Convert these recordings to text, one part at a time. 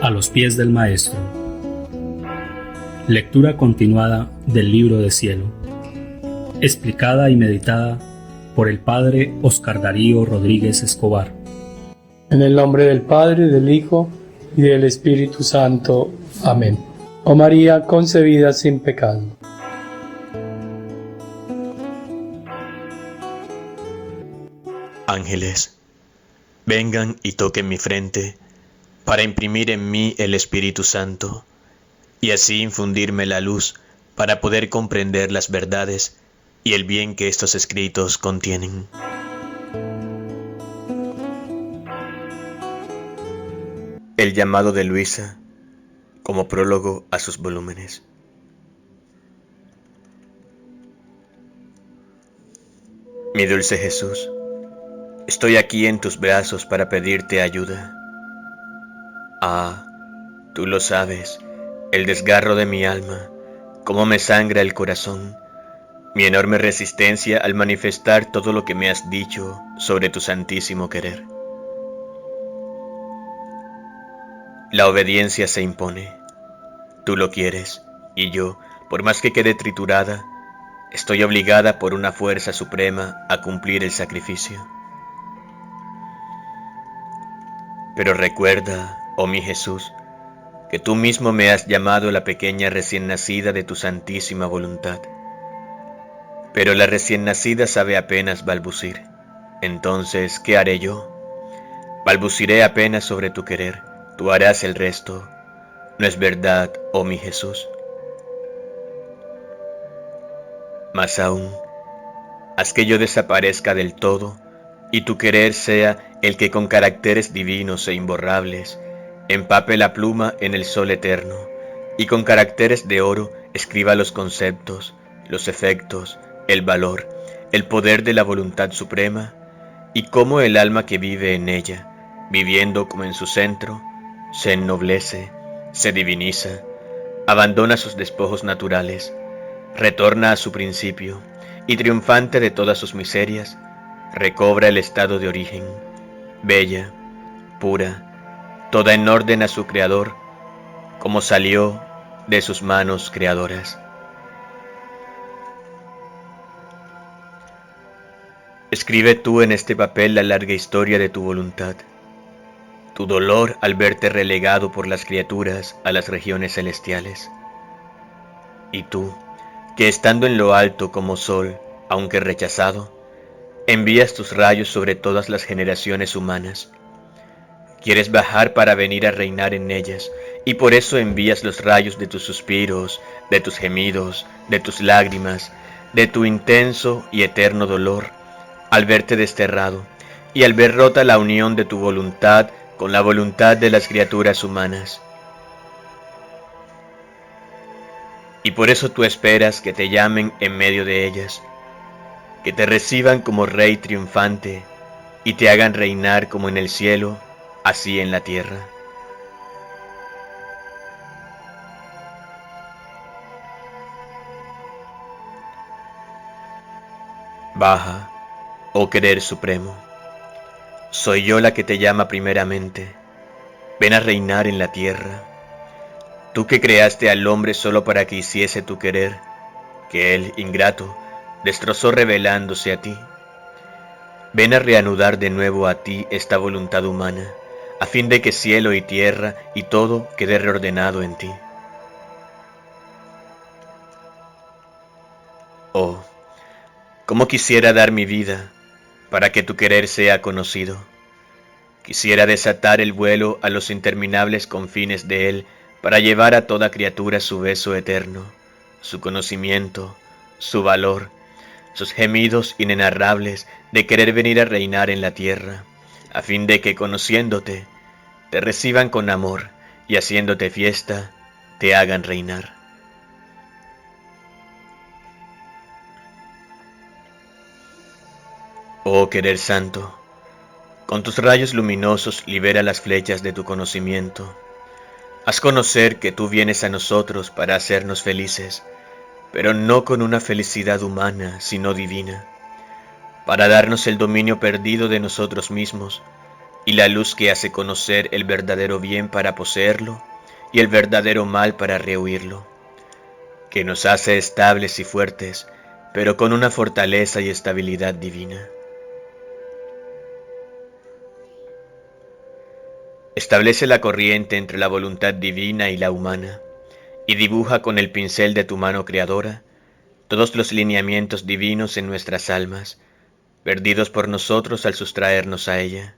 A los pies del Maestro. Lectura continuada del Libro de Cielo. Explicada y meditada por el Padre Oscar Darío Rodríguez Escobar. En el nombre del Padre, del Hijo y del Espíritu Santo. Amén. Oh María concebida sin pecado. Ángeles, vengan y toquen mi frente para imprimir en mí el Espíritu Santo y así infundirme la luz para poder comprender las verdades y el bien que estos escritos contienen. El llamado de Luisa como prólogo a sus volúmenes. Mi dulce Jesús, estoy aquí en tus brazos para pedirte ayuda. Ah, tú lo sabes, el desgarro de mi alma, cómo me sangra el corazón, mi enorme resistencia al manifestar todo lo que me has dicho sobre tu santísimo querer. La obediencia se impone, tú lo quieres, y yo, por más que quede triturada, estoy obligada por una fuerza suprema a cumplir el sacrificio. Pero recuerda, oh mi Jesús, que tú mismo me has llamado la pequeña recién nacida de tu santísima voluntad. Pero la recién nacida sabe apenas balbucir. Entonces, ¿qué haré yo? Balbuciré apenas sobre tu querer, tú harás el resto. ¿No es verdad, oh mi Jesús? Más aún, haz que yo desaparezca del todo, y tu querer sea el que con caracteres divinos e imborrables empape la pluma en el sol eterno, y con caracteres de oro escriba los conceptos, los efectos, el valor, el poder de la voluntad suprema, y cómo el alma que vive en ella, viviendo como en su centro, se ennoblece, se diviniza, abandona sus despojos naturales, retorna a su principio, y triunfante de todas sus miserias, recobra el estado de origen, bella, pura, toda en orden a su Creador, como salió de sus manos creadoras. Escribe tú en este papel la larga historia de tu voluntad, tu dolor al verte relegado por las criaturas a las regiones celestiales. Y tú, que estando en lo alto como sol, aunque rechazado, envías tus rayos sobre todas las generaciones humanas. Quieres bajar para venir a reinar en ellas, y por eso envías los rayos de tus suspiros, de tus gemidos, de tus lágrimas, de tu intenso y eterno dolor, al verte desterrado, y al ver rota la unión de tu voluntad con la voluntad de las criaturas humanas. Y por eso tú esperas que te llamen en medio de ellas, que te reciban como rey triunfante, y te hagan reinar como en el cielo, así en la tierra. Baja, oh querer supremo, soy yo la que te llama primeramente, ven a reinar en la tierra, tú que creaste al hombre solo para que hiciese tu querer, que él, ingrato, destrozó revelándose a ti. Ven a reanudar de nuevo a ti esta voluntad humana, a fin de que cielo y tierra y todo quede reordenado en ti. Oh, cómo quisiera dar mi vida para que tu querer sea conocido. Quisiera desatar el vuelo a los interminables confines de él para llevar a toda criatura su beso eterno, su conocimiento, su valor, sus gemidos inenarrables de querer venir a reinar en la tierra, a fin de que conociéndote, te reciban con amor y haciéndote fiesta, te hagan reinar. Oh querer santo, con tus rayos luminosos libera las flechas de tu conocimiento. Haz conocer que tú vienes a nosotros para hacernos felices, pero no con una felicidad humana, sino divina, para darnos el dominio perdido de nosotros mismos y la luz que hace conocer el verdadero bien para poseerlo y el verdadero mal para rehuirlo, que nos hace estables y fuertes, pero con una fortaleza y estabilidad divina. Establece la corriente entre la voluntad divina y la humana, y dibuja con el pincel de tu mano creadora todos los lineamientos divinos en nuestras almas, perdidos por nosotros al sustraernos a ella.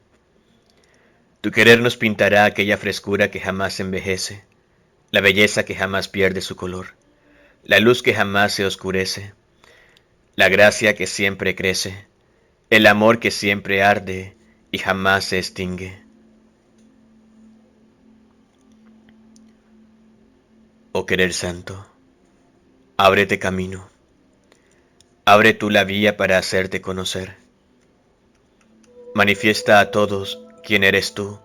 Tu querer nos pintará aquella frescura que jamás envejece, la belleza que jamás pierde su color, la luz que jamás se oscurece, la gracia que siempre crece, el amor que siempre arde y jamás se extingue. Oh querer santo, ábrete camino, abre tú la vía para hacerte conocer. Manifiesta a todos quién eres tú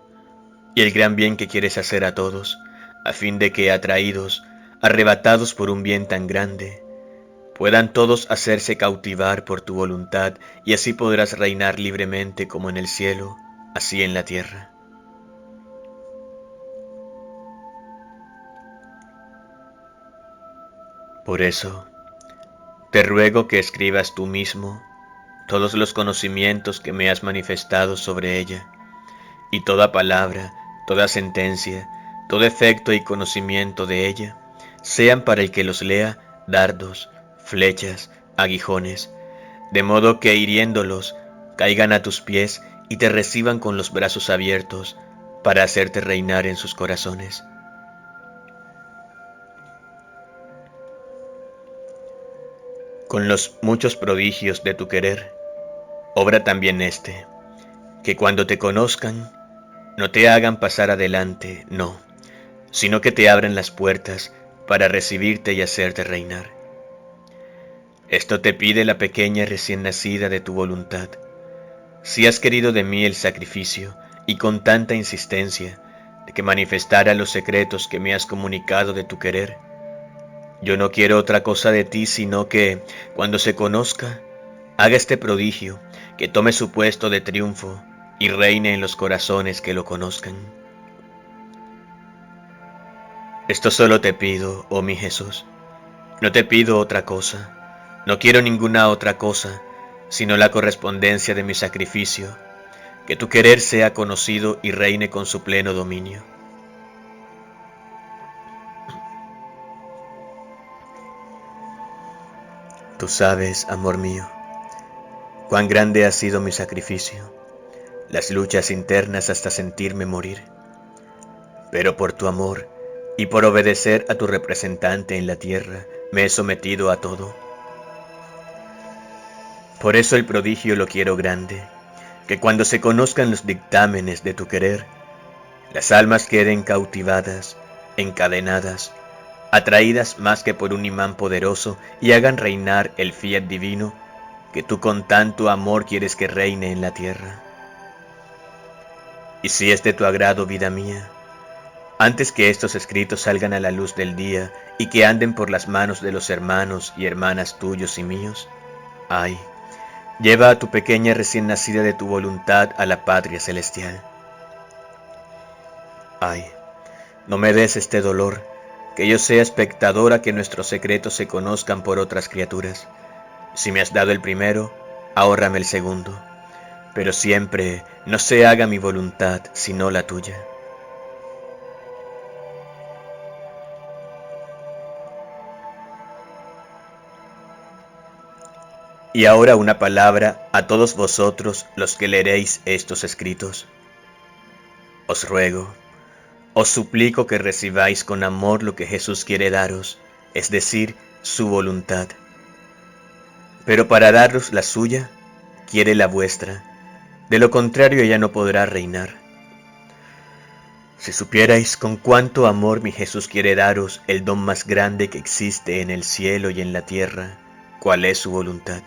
y el gran bien que quieres hacer a todos, a fin de que atraídos, arrebatados por un bien tan grande, puedan todos hacerse cautivar por tu voluntad y así podrás reinar libremente como en el cielo, así en la tierra. Por eso, te ruego que escribas tú mismo todos los conocimientos que me has manifestado sobre ella, y toda palabra, toda sentencia, todo efecto y conocimiento de ella, sean para el que los lea dardos, flechas, aguijones, de modo que hiriéndolos caigan a tus pies y te reciban con los brazos abiertos para hacerte reinar en sus corazones. Con los muchos prodigios de tu querer, obra también este, que cuando te conozcan, no te hagan pasar adelante, no, sino que te abran las puertas para recibirte y hacerte reinar. Esto te pide la pequeña recién nacida de tu voluntad. Si has querido de mí el sacrificio, y con tanta insistencia, de que manifestara los secretos que me has comunicado de tu querer, yo no quiero otra cosa de ti, sino que, cuando se conozca, haga este prodigio, que tome su puesto de triunfo y reine en los corazones que lo conozcan. Esto solo te pido, oh mi Jesús, no te pido otra cosa, no quiero ninguna otra cosa, sino la correspondencia de mi sacrificio, que tu querer sea conocido y reine con su pleno dominio. Tú sabes, amor mío, cuán grande ha sido mi sacrificio, las luchas internas hasta sentirme morir. Pero por tu amor y por obedecer a tu representante en la tierra, me he sometido a todo. Por eso el prodigio lo quiero grande, que cuando se conozcan los dictámenes de tu querer, las almas queden cautivadas, encadenadas, atraídas más que por un imán poderoso y hagan reinar el fiat divino que tú con tanto amor quieres que reine en la tierra. Y si es de tu agrado, vida mía, antes que estos escritos salgan a la luz del día y que anden por las manos de los hermanos y hermanas tuyos y míos, ay, lleva a tu pequeña recién nacida de tu voluntad a la patria celestial. Ay, no me des este dolor, que yo sea espectadora que nuestros secretos se conozcan por otras criaturas. Si me has dado el primero, ahórrame el segundo, pero siempre no se haga mi voluntad sino la tuya. Y ahora una palabra a todos vosotros los que leeréis estos escritos. Os ruego, os suplico que recibáis con amor lo que Jesús quiere daros, es decir, su voluntad. Pero para daros la suya, quiere la vuestra, de lo contrario ella no podrá reinar. Si supierais con cuánto amor mi Jesús quiere daros el don más grande que existe en el cielo y en la tierra, ¿cuál es su voluntad?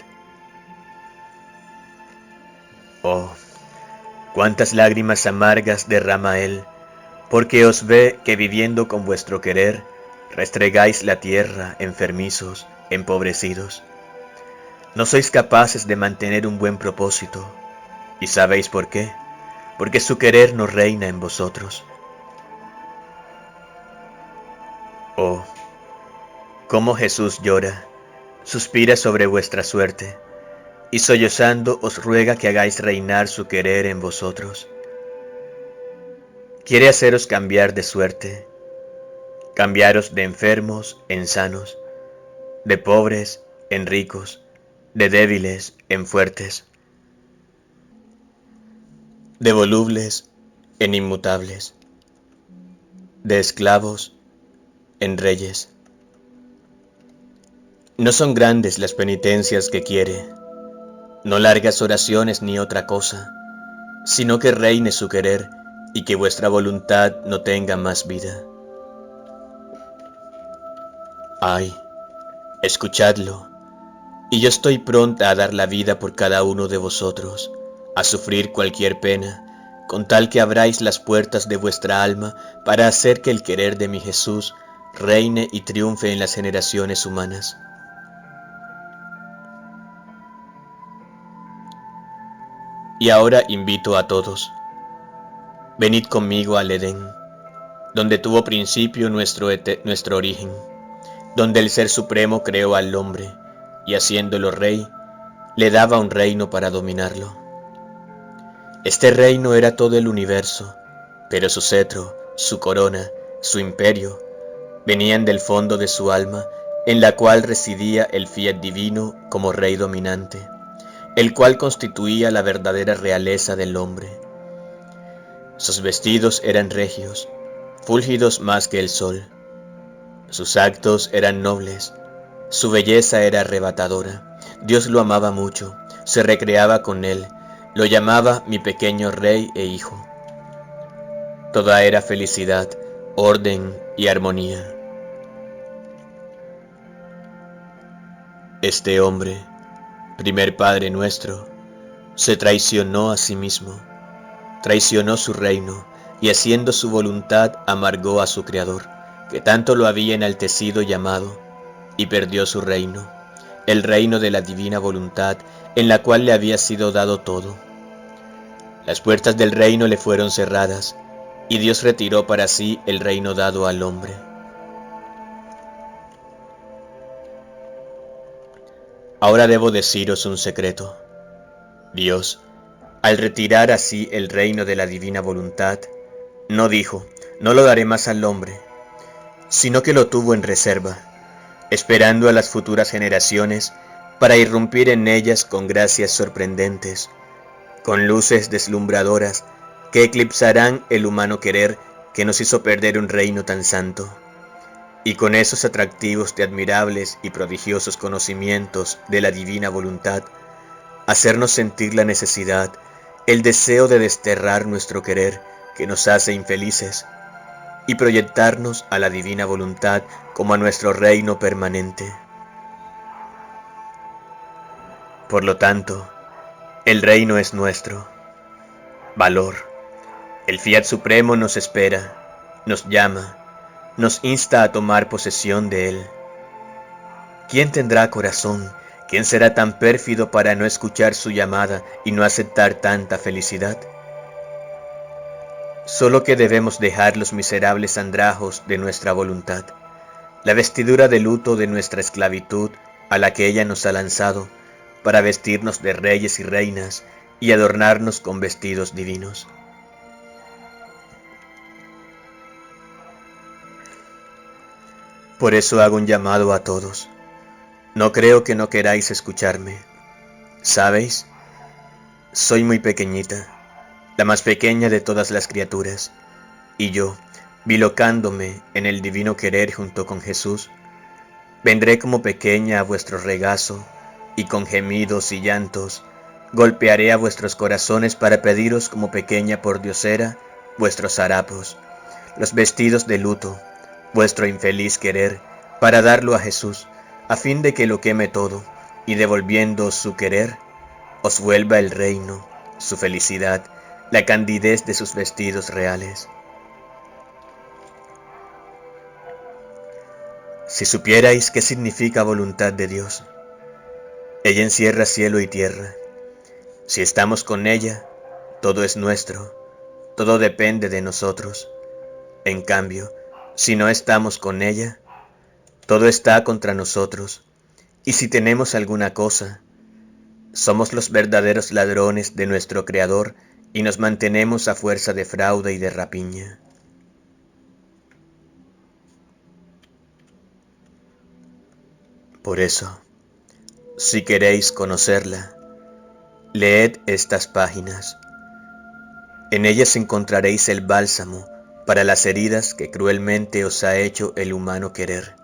Oh, cuántas lágrimas amargas derrama Él, porque os ve que viviendo con vuestro querer, restregáis la tierra enfermizos empobrecidos. No sois capaces de mantener un buen propósito. ¿Y sabéis por qué? Porque su querer no reina en vosotros. Oh, cómo Jesús llora, suspira sobre vuestra suerte, y sollozando os ruega que hagáis reinar su querer en vosotros. Quiere haceros cambiar de suerte, cambiaros de enfermos en sanos, de pobres en ricos, de débiles en fuertes, de volubles en inmutables, de esclavos en reyes. No son grandes las penitencias que quiere, no largas oraciones ni otra cosa, sino que reine su querer y que vuestra voluntad no tenga más vida. Ay, escuchadlo, y yo estoy pronta a dar la vida por cada uno de vosotros, a sufrir cualquier pena, con tal que abráis las puertas de vuestra alma para hacer que el querer de mi Jesús reine y triunfe en las generaciones humanas. Y ahora invito a todos, venid conmigo al Edén, donde tuvo principio nuestro origen, donde el Ser Supremo creó al hombre, y haciéndolo rey, le daba un reino para dominarlo. Este reino era todo el universo, pero su cetro, su corona, su imperio, venían del fondo de su alma, en la cual residía el fiat divino como rey dominante, el cual constituía la verdadera realeza del hombre. Sus vestidos eran regios, fúlgidos más que el sol. Sus actos eran nobles, su belleza era arrebatadora. Dios lo amaba mucho, se recreaba con él, lo llamaba mi pequeño rey e hijo. Toda era felicidad, orden y armonía. Este hombre, primer Padre nuestro, se traicionó a sí mismo, traicionó su reino y haciendo su voluntad amargó a su Creador, que tanto lo había enaltecido y amado, y perdió su reino, el reino de la divina voluntad en la cual le había sido dado todo. Las puertas del reino le fueron cerradas, y Dios retiró para sí el reino dado al hombre. Ahora debo deciros un secreto. Dios, al retirar así el reino de la divina voluntad, no dijo, no lo daré más al hombre, sino que lo tuvo en reserva, esperando a las futuras generaciones para irrumpir en ellas con gracias sorprendentes, con luces deslumbradoras que eclipsarán el humano querer que nos hizo perder un reino tan santo, y con esos atractivos de admirables y prodigiosos conocimientos de la divina voluntad, hacernos sentir la necesidad, el deseo de desterrar nuestro querer que nos hace infelices, y proyectarnos a la divina voluntad como a nuestro reino permanente. Por lo tanto, el reino es nuestro. Valor. El fiat supremo nos espera, nos llama, nos insta a tomar posesión de él. ¿Quién tendrá corazón? ¿Quién será tan pérfido para no escuchar su llamada y no aceptar tanta felicidad? Solo que debemos dejar los miserables andrajos de nuestra voluntad, la vestidura de luto de nuestra esclavitud a la que ella nos ha lanzado, para vestirnos de reyes y reinas y adornarnos con vestidos divinos. Por eso hago un llamado a todos. No creo que no queráis escucharme. ¿Sabéis? Soy muy pequeñita, la más pequeña de todas las criaturas, y yo, bilocándome en el divino querer junto con Jesús, vendré como pequeña a vuestro regazo, y con gemidos y llantos, golpearé a vuestros corazones para pediros como pequeña pordiosera vuestros harapos, los vestidos de luto, vuestro infeliz querer, para darlo a Jesús, a fin de que lo queme todo, y devolviéndoos su querer, os vuelva el reino, su felicidad, la candidez de sus vestidos reales. Si supierais qué significa voluntad de Dios, ella encierra cielo y tierra. Si estamos con ella, todo es nuestro, todo depende de nosotros. En cambio, si no estamos con ella, todo está contra nosotros. Y si tenemos alguna cosa, somos los verdaderos ladrones de nuestro Creador y nos mantenemos a fuerza de fraude y de rapiña. Por eso, si queréis conocerla, leed estas páginas. En ellas encontraréis el bálsamo para las heridas que cruelmente os ha hecho el humano querer.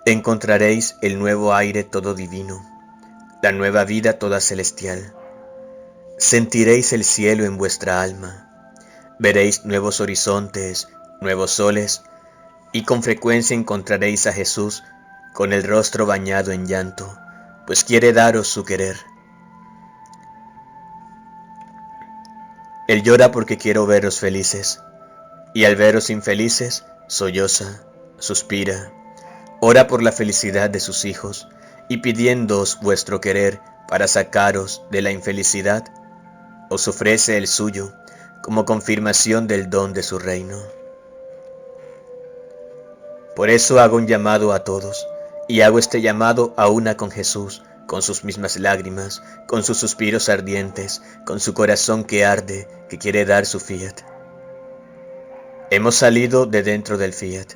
Encontraréis el nuevo aire todo divino, la nueva vida toda celestial. Sentiréis el cielo en vuestra alma, veréis nuevos horizontes, nuevos soles, y con frecuencia encontraréis a Jesús con el rostro bañado en llanto, pues quiere daros su querer. Él llora porque quiero veros felices, y al veros infelices, solloza, suspira, ora por la felicidad de sus hijos, y pidiéndoos vuestro querer para sacaros de la infelicidad, os ofrece el suyo como confirmación del don de su reino. Por eso hago un llamado a todos, y hago este llamado a una con Jesús, con sus mismas lágrimas, con sus suspiros ardientes, con su corazón que arde, que quiere dar su fiat. Hemos salido de dentro del fiat,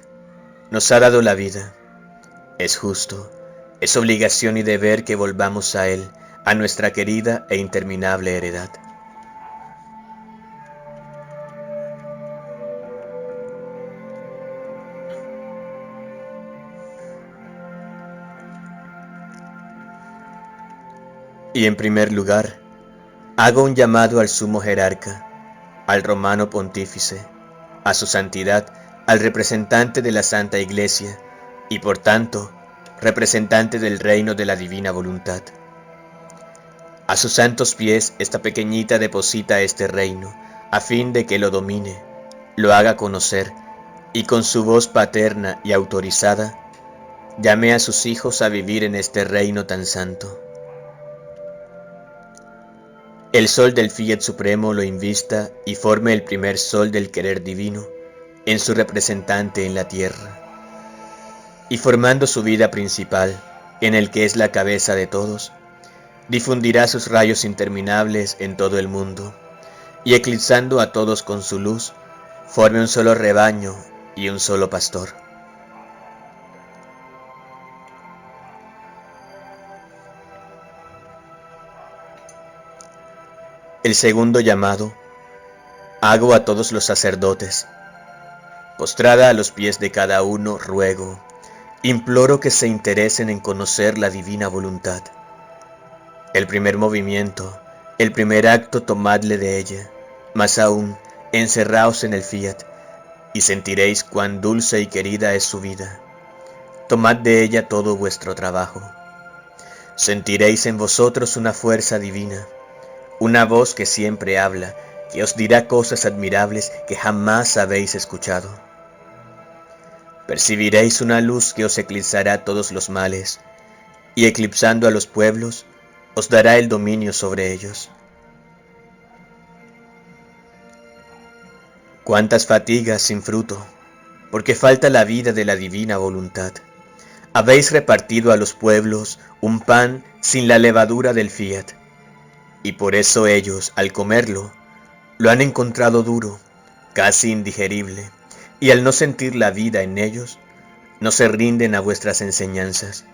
nos ha dado la vida. Es justo, es obligación y deber que volvamos a Él, a nuestra querida e interminable heredad. Y en primer lugar, hago un llamado al sumo jerarca, al romano pontífice, a su santidad, al representante de la Santa Iglesia, y por tanto, representante del reino de la divina voluntad. A sus santos pies esta pequeñita deposita este reino, a fin de que lo domine, lo haga conocer, y con su voz paterna y autorizada, llame a sus hijos a vivir en este reino tan santo. El sol del fiat supremo lo invista y forme el primer sol del querer divino en su representante en la tierra. Y formando su vida principal, en el que es la cabeza de todos, difundirá sus rayos interminables en todo el mundo, y eclipsando a todos con su luz, forme un solo rebaño y un solo pastor. El segundo llamado hago a todos los sacerdotes. Postrada a los pies de cada uno ruego, imploro que se interesen en conocer la divina voluntad. El primer movimiento, el primer acto tomadle de ella, más aún, encerraos en el fiat, y sentiréis cuán dulce y querida es su vida. Tomad de ella todo vuestro trabajo. Sentiréis en vosotros una fuerza divina, una voz que siempre habla, que os dirá cosas admirables que jamás habéis escuchado. Percibiréis una luz que os eclipsará todos los males, y eclipsando a los pueblos, os dará el dominio sobre ellos. Cuántas fatigas sin fruto, porque falta la vida de la divina voluntad. Habéis repartido a los pueblos un pan sin la levadura del fiat, y por eso ellos, al comerlo, lo han encontrado duro, casi indigerible, y al no sentir la vida en ellos, no se rinden a vuestras enseñanzas.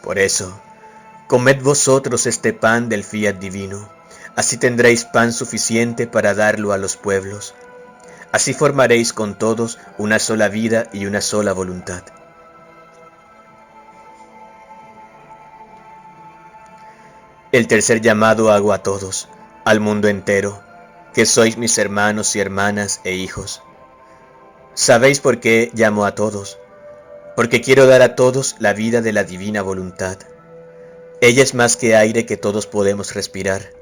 Por eso, comed vosotros este pan del fiat divino, así tendréis pan suficiente para darlo a los pueblos. Así formaréis con todos una sola vida y una sola voluntad. El tercer llamado hago a todos, al mundo entero, que sois mis hermanos y hermanas e hijos. ¿Sabéis por qué llamo a todos? Porque quiero dar a todos la vida de la divina voluntad. Ella es más que aire que todos podemos respirar.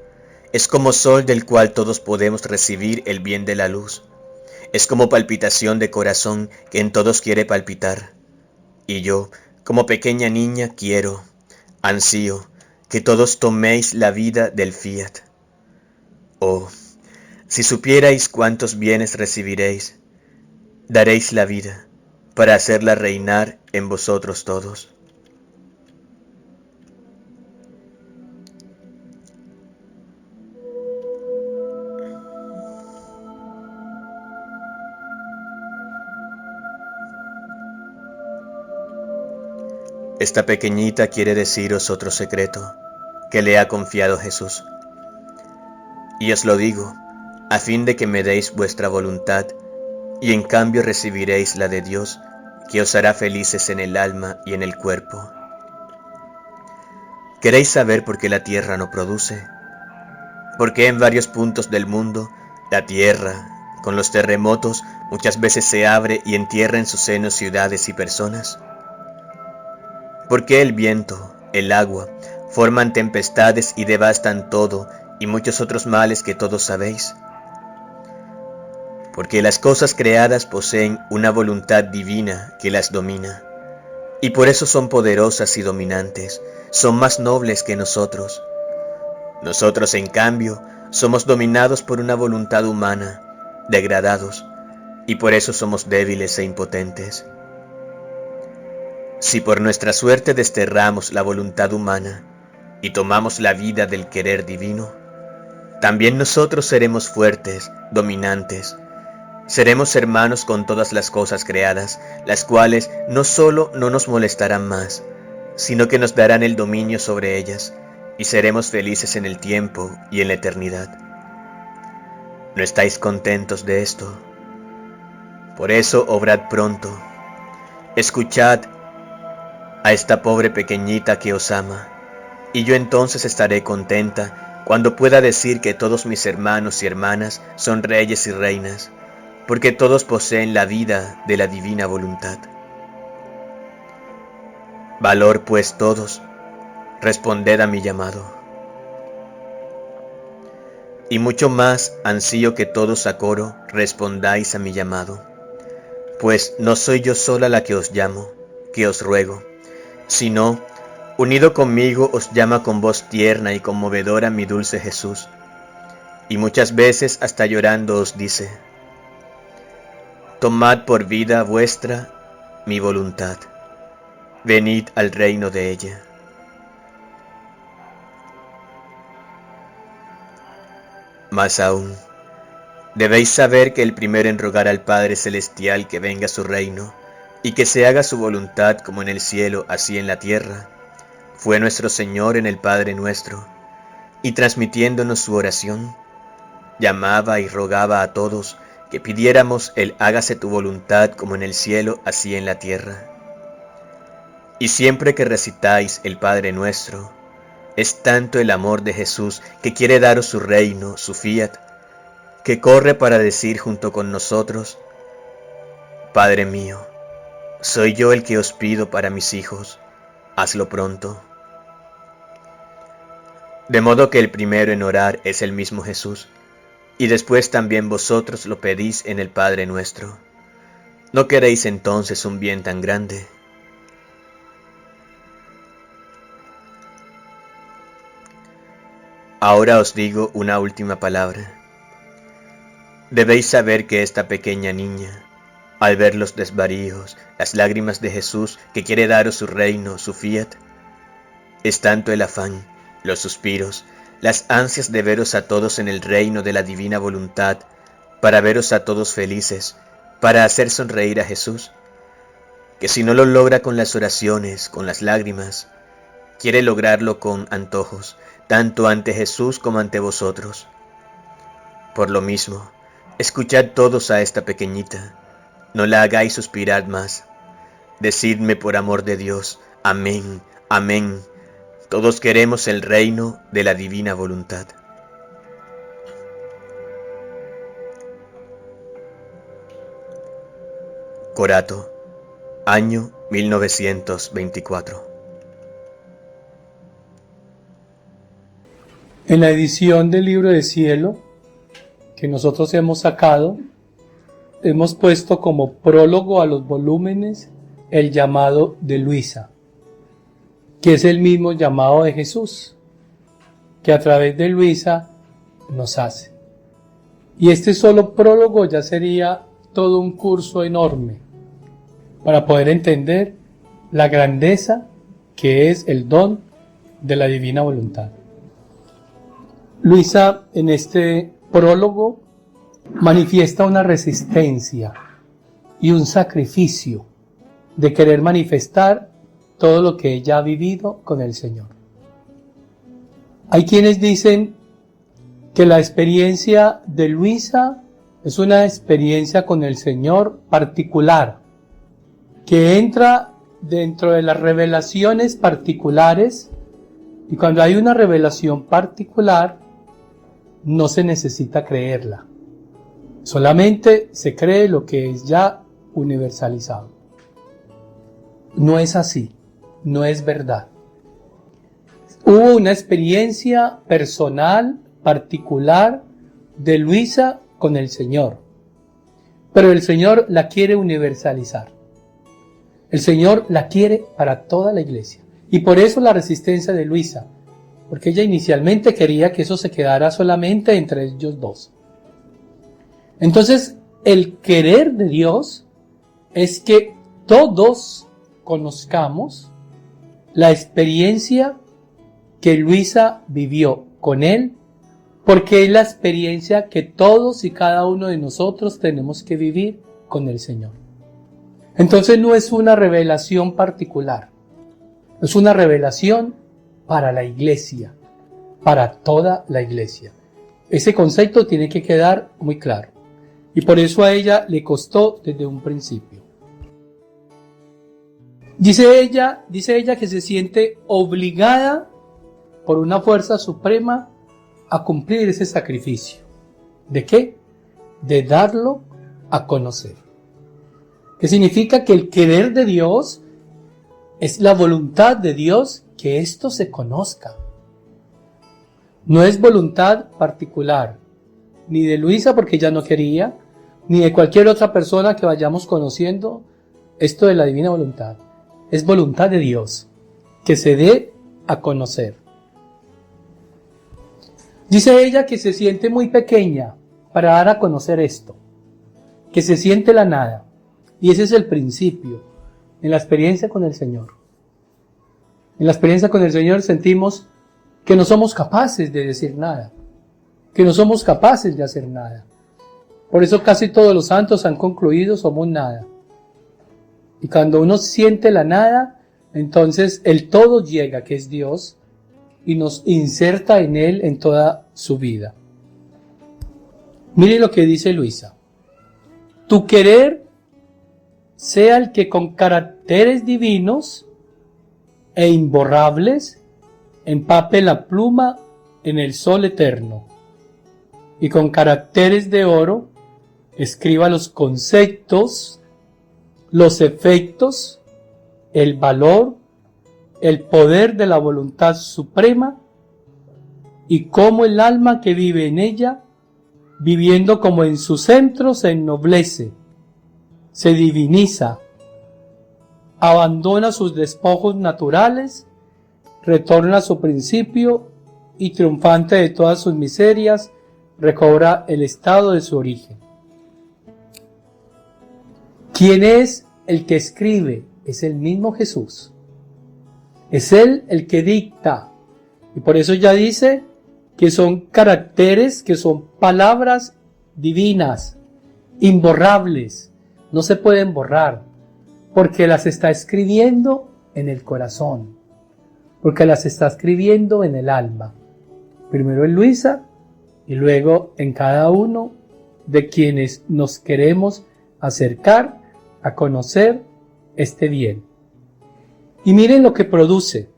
Es como sol del cual todos podemos recibir el bien de la luz. Es como palpitación de corazón que en todos quiere palpitar. Y yo, como pequeña niña, quiero, ansío, que todos toméis la vida del fiat. Oh, si supierais cuántos bienes recibiréis, daréis la vida para hacerla reinar en vosotros todos. Esta pequeñita quiere deciros otro secreto que le ha confiado Jesús. Y os lo digo, a fin de que me deis vuestra voluntad, y en cambio recibiréis la de Dios, que os hará felices en el alma y en el cuerpo. ¿Queréis saber por qué la tierra no produce? ¿Por qué en varios puntos del mundo la tierra, con los terremotos, muchas veces se abre y entierra en su seno ciudades y personas? ¿Por qué el viento, el agua, forman tempestades y devastan todo y muchos otros males que todos sabéis? Porque las cosas creadas poseen una voluntad divina que las domina, y por eso son poderosas y dominantes, son más nobles que nosotros. Nosotros, en cambio, somos dominados por una voluntad humana, degradados, y por eso somos débiles e impotentes. Si por nuestra suerte desterramos la voluntad humana y tomamos la vida del querer divino, también nosotros seremos fuertes, dominantes. Seremos hermanos con todas las cosas creadas, las cuales no solo no nos molestarán más, sino que nos darán el dominio sobre ellas, y seremos felices en el tiempo y en la eternidad. ¿No estáis contentos de esto? Por eso obrad pronto. Escuchad a esta pobre pequeñita que os ama, y yo entonces estaré contenta cuando pueda decir que todos mis hermanos y hermanas son reyes y reinas, porque todos poseen la vida de la divina voluntad. Valor pues todos, responded a mi llamado. Y mucho más ansío que todos a coro respondáis a mi llamado, pues no soy yo sola la que os llamo, que os ruego, sino, unido conmigo os llama con voz tierna y conmovedora mi dulce Jesús, y muchas veces hasta llorando os dice: tomad por vida vuestra mi voluntad, venid al reino de ella. Más aún, debéis saber que el primero en rogar al Padre Celestial que venga a su reino, y que se haga su voluntad como en el cielo, así en la tierra, fue nuestro Señor en el Padre Nuestro, y transmitiéndonos su oración, llamaba y rogaba a todos que pidiéramos el hágase tu voluntad como en el cielo, así en la tierra. Y siempre que recitáis el Padre Nuestro, es tanto el amor de Jesús que quiere daros su reino, su fiat, que corre para decir junto con nosotros: Padre mío, soy yo el que os pido para mis hijos, hazlo pronto. De modo que el primero en orar es el mismo Jesús, y después también vosotros lo pedís en el Padre Nuestro. ¿No queréis entonces un bien tan grande? Ahora os digo una última palabra. Debéis saber que esta pequeña niña, al ver los desvaríos, las lágrimas de Jesús que quiere daros su reino, su fiat, es tanto el afán, los suspiros, las ansias de veros a todos en el reino de la divina voluntad, para veros a todos felices, para hacer sonreír a Jesús, que si no lo logra con las oraciones, con las lágrimas, quiere lograrlo con antojos, tanto ante Jesús como ante vosotros. Por lo mismo, escuchad todos a esta pequeñita, no la hagáis suspirar más. Decidme por amor de Dios, amén, amén. Todos queremos el reino de la divina voluntad. Corato, año 1924. En la edición del Libro de Cielo que nosotros hemos sacado, hemos puesto como prólogo a los volúmenes el llamado de Luisa, que es el mismo llamado de Jesús, que a través de Luisa nos hace. Y este solo prólogo ya sería todo un curso enorme para poder entender la grandeza que es el don de la divina voluntad. Luisa, en este prólogo, manifiesta una resistencia y un sacrificio de querer manifestar todo lo que ella ha vivido con el Señor. Hay quienes dicen que la experiencia de Luisa es una experiencia con el Señor particular, que entra dentro de las revelaciones particulares, y cuando hay una revelación particular no se necesita creerla, solamente se cree lo que es ya universalizado. No es así, no es verdad. Hubo una experiencia personal, particular, de Luisa con el Señor, pero el Señor la quiere universalizar. El Señor la quiere para toda la iglesia, y por eso la resistencia de Luisa, porque ella inicialmente quería que eso se quedara solamente entre ellos dos. Entonces, el querer de Dios es que todos conozcamos la experiencia que Luisa vivió con él, porque es la experiencia que todos y cada uno de nosotros tenemos que vivir con el Señor. Entonces no es una revelación particular, es una revelación para la iglesia, para toda la iglesia. Ese concepto tiene que quedar muy claro, y por eso a ella le costó desde un principio. Dice ella que se siente obligada por una fuerza suprema a cumplir ese sacrificio. ¿De qué? De darlo a conocer. ¿Qué significa? Que el querer de Dios es la voluntad de Dios que esto se conozca. No es voluntad particular, ni de Luisa porque ella no quería, ni de cualquier otra persona que vayamos conociendo esto de la divina voluntad. Es voluntad de Dios que se dé a conocer. Dice ella que se siente muy pequeña para dar a conocer esto, que se siente la nada, y ese es el principio en la experiencia con el Señor. En la experiencia con el Señor sentimos que no somos capaces de decir nada, que no somos capaces de hacer nada. Por eso casi todos los santos han concluido somos nada. Y cuando uno siente la nada, entonces el todo llega, que es Dios, y nos inserta en él en toda su vida. Mire lo que dice Luisa. Tu querer sea el que con caracteres divinos e imborrables empape la pluma en el sol eterno, y con caracteres de oro escriba los conceptos, los efectos, el valor, el poder de la voluntad suprema, y cómo el alma que vive en ella, viviendo como en su centro, se ennoblece, se diviniza, abandona sus despojos naturales, retorna a su principio y, triunfante de todas sus miserias, recobra el estado de su origen. ¿Quién es el que escribe? Es el mismo Jesús. Es Él el que dicta. Y por eso ya dice que son caracteres, que son palabras divinas, imborrables. No se pueden borrar, porque las está escribiendo en el corazón, porque las está escribiendo en el alma. Primero en Luisa y luego en cada uno de quienes nos queremos acercar a conocer este bien. Y miren lo que produce.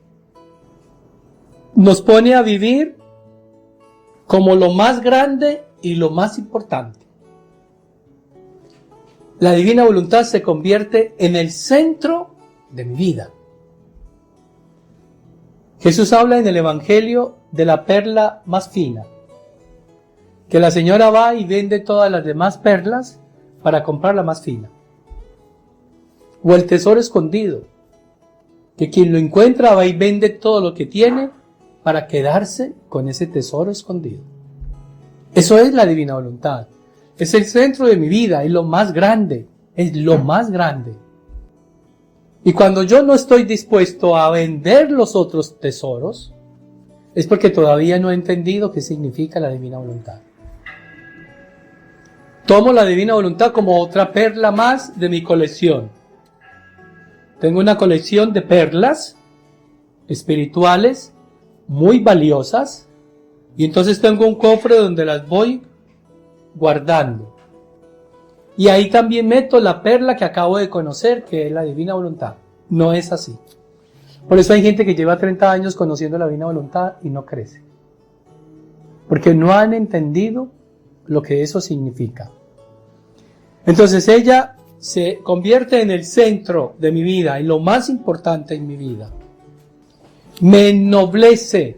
Nos pone a vivir como lo más grande y lo más importante. La divina voluntad se convierte en el centro de mi vida. Jesús habla en el Evangelio de la perla más fina, que la señora va y vende todas las demás perlas para comprar la más fina. o el tesoro escondido, que quien lo encuentra va y vende todo lo que tiene para quedarse con ese tesoro escondido. Eso es la divina voluntad. Es el centro de mi vida, es lo más grande, es lo más grande. Y cuando yo no estoy dispuesto a vender los otros tesoros, es porque todavía no he entendido qué significa la divina voluntad. Tomo la divina voluntad como otra perla más de mi colección. Tengo una colección de perlas espirituales muy valiosas y entonces tengo un cofre donde las voy guardando. Y ahí también meto la perla que acabo de conocer, que es la divina voluntad. No es así. Por eso hay gente que lleva 30 años conociendo la divina voluntad y no crece. Porque no han entendido lo que eso significa. Entonces ella se convierte en el centro de mi vida, en lo más importante en mi vida. Me ennoblece.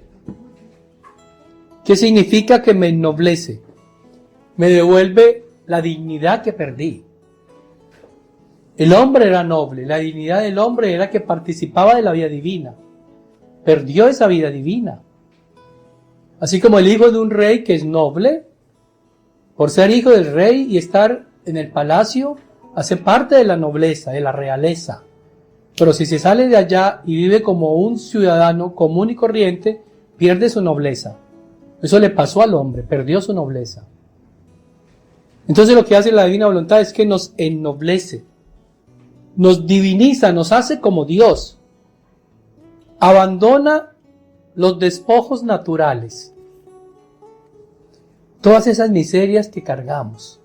¿Qué significa que me ennoblece? Me devuelve la dignidad que perdí. El hombre era noble, la dignidad del hombre era que participaba de la vida divina. Perdió esa vida divina. Así como el hijo de un rey que es noble, por ser hijo del rey y estar en el palacio, hace parte de la nobleza, de la realeza. Pero si se sale de allá y vive como un ciudadano común y corriente, pierde su nobleza. Eso le pasó al hombre, perdió su nobleza. Entonces lo que hace la divina voluntad es que nos ennoblece, nos diviniza, nos hace como Dios. Abandona los despojos naturales, todas esas miserias que cargamos,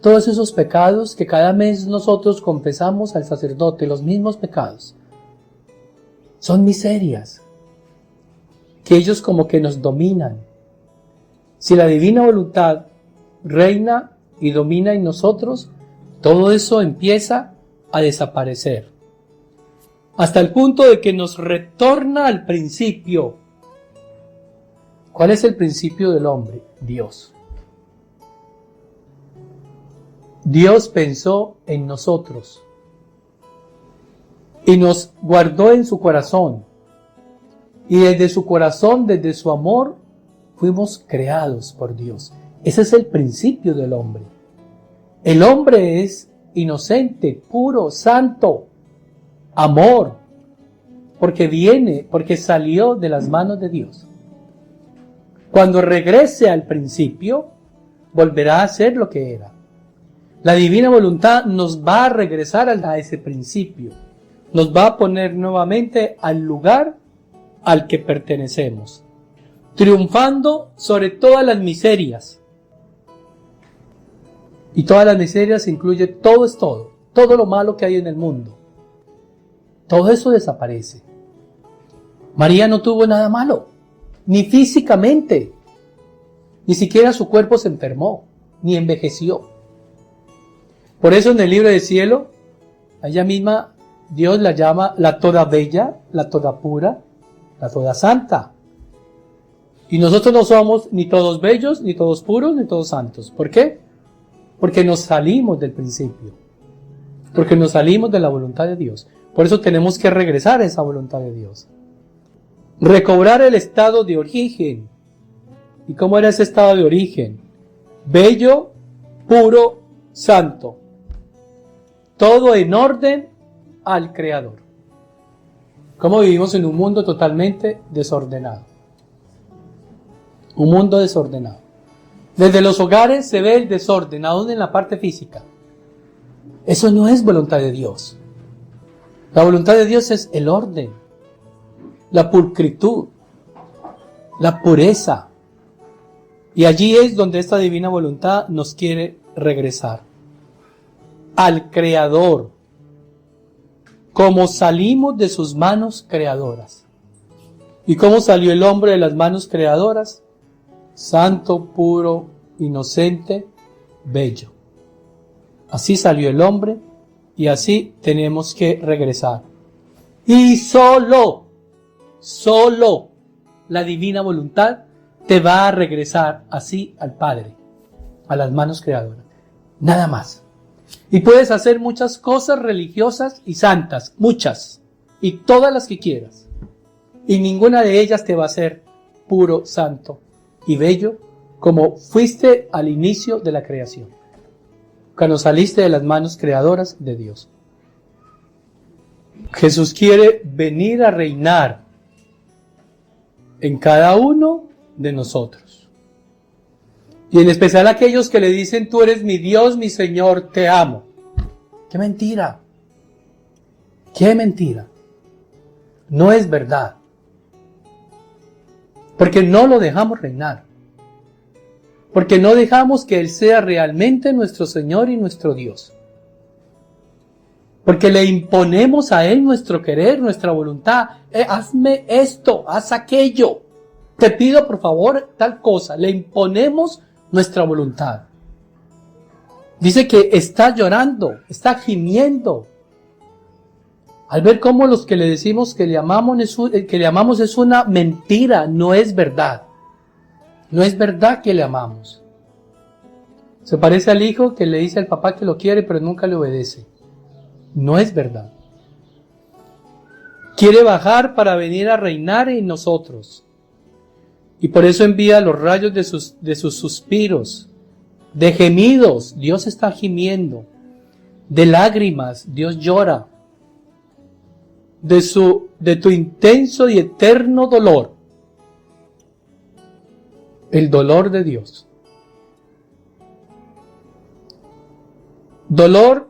todos esos pecados que cada mes nosotros confesamos al sacerdote, los mismos pecados. Son miserias que ellos como que nos dominan. Si la divina voluntad reina y domina en nosotros, todo eso empieza a desaparecer. Hasta el punto de que nos retorna al principio. ¿Cuál es el principio del hombre? Dios. Dios pensó en nosotros y nos guardó en su corazón. Y desde su corazón, desde su amor, fuimos creados por Dios. Ese es el principio del hombre. El hombre es inocente, puro, santo, amor, porque salió de las manos de Dios. Cuando regrese al principio, volverá a ser lo que era. La divina voluntad nos va a regresar a ese principio. Nos va a poner nuevamente al lugar al que pertenecemos, triunfando sobre todas las miserias. Y todas las miserias incluye todo es todo, todo lo malo que hay en el mundo. Todo eso desaparece. María no tuvo nada malo, ni físicamente, ni siquiera su cuerpo se enfermó, ni envejeció. Por eso en el libro del cielo, a ella misma Dios la llama la toda bella, la toda pura, la toda santa. Y nosotros no somos ni todos bellos, ni todos puros, ni todos santos. ¿Por qué? Porque nos salimos del principio. Porque nos salimos de la voluntad de Dios. Por eso tenemos que regresar a esa voluntad de Dios. Recobrar el estado de origen. ¿Y cómo era ese estado de origen? Bello, puro, santo. Todo en orden al Creador. ¿Cómo vivimos en un mundo totalmente desordenado? Un mundo desordenado. Desde los hogares se ve el desorden, aún en la parte física. Eso no es voluntad de Dios. La voluntad de Dios es el orden, la pulcritud, la pureza. Y allí es donde esta divina voluntad nos quiere regresar. Al Creador. Como salimos de sus manos creadoras. ¿Y cómo salió el hombre de las manos creadoras? Santo, puro, inocente, bello. Así salió el hombre y así tenemos que regresar. Y solo la divina voluntad te va a regresar así al Padre, a las manos creadoras. Nada más. Y puedes hacer muchas cosas religiosas y santas, muchas, y todas las que quieras. Y ninguna de ellas te va a hacer puro, santo y bello como fuiste al inicio de la creación, cuando saliste de las manos creadoras de Dios. Jesús quiere venir a reinar en cada uno de nosotros. Y en especial aquellos que le dicen: tú eres mi Dios, mi Señor, te amo. ¡Qué mentira! ¡Qué mentira! No es verdad. Porque no lo dejamos reinar. Porque no dejamos que Él sea realmente nuestro Señor y nuestro Dios. Porque le imponemos a Él nuestro querer, nuestra voluntad. Hazme esto, haz aquello. Te pido por favor tal cosa. Le imponemos nuestra voluntad. Dice que está llorando, está gimiendo. Al ver cómo los que le decimos que le amamos es una mentira, no es verdad. No es verdad que le amamos. Se parece al hijo que le dice al papá que lo quiere pero nunca le obedece. No es verdad. Quiere bajar para venir a reinar en nosotros. Y por eso envía los rayos de sus suspiros, de gemidos, Dios está gimiendo, de lágrimas, Dios llora, de tu intenso y eterno dolor, el dolor de Dios. Dolor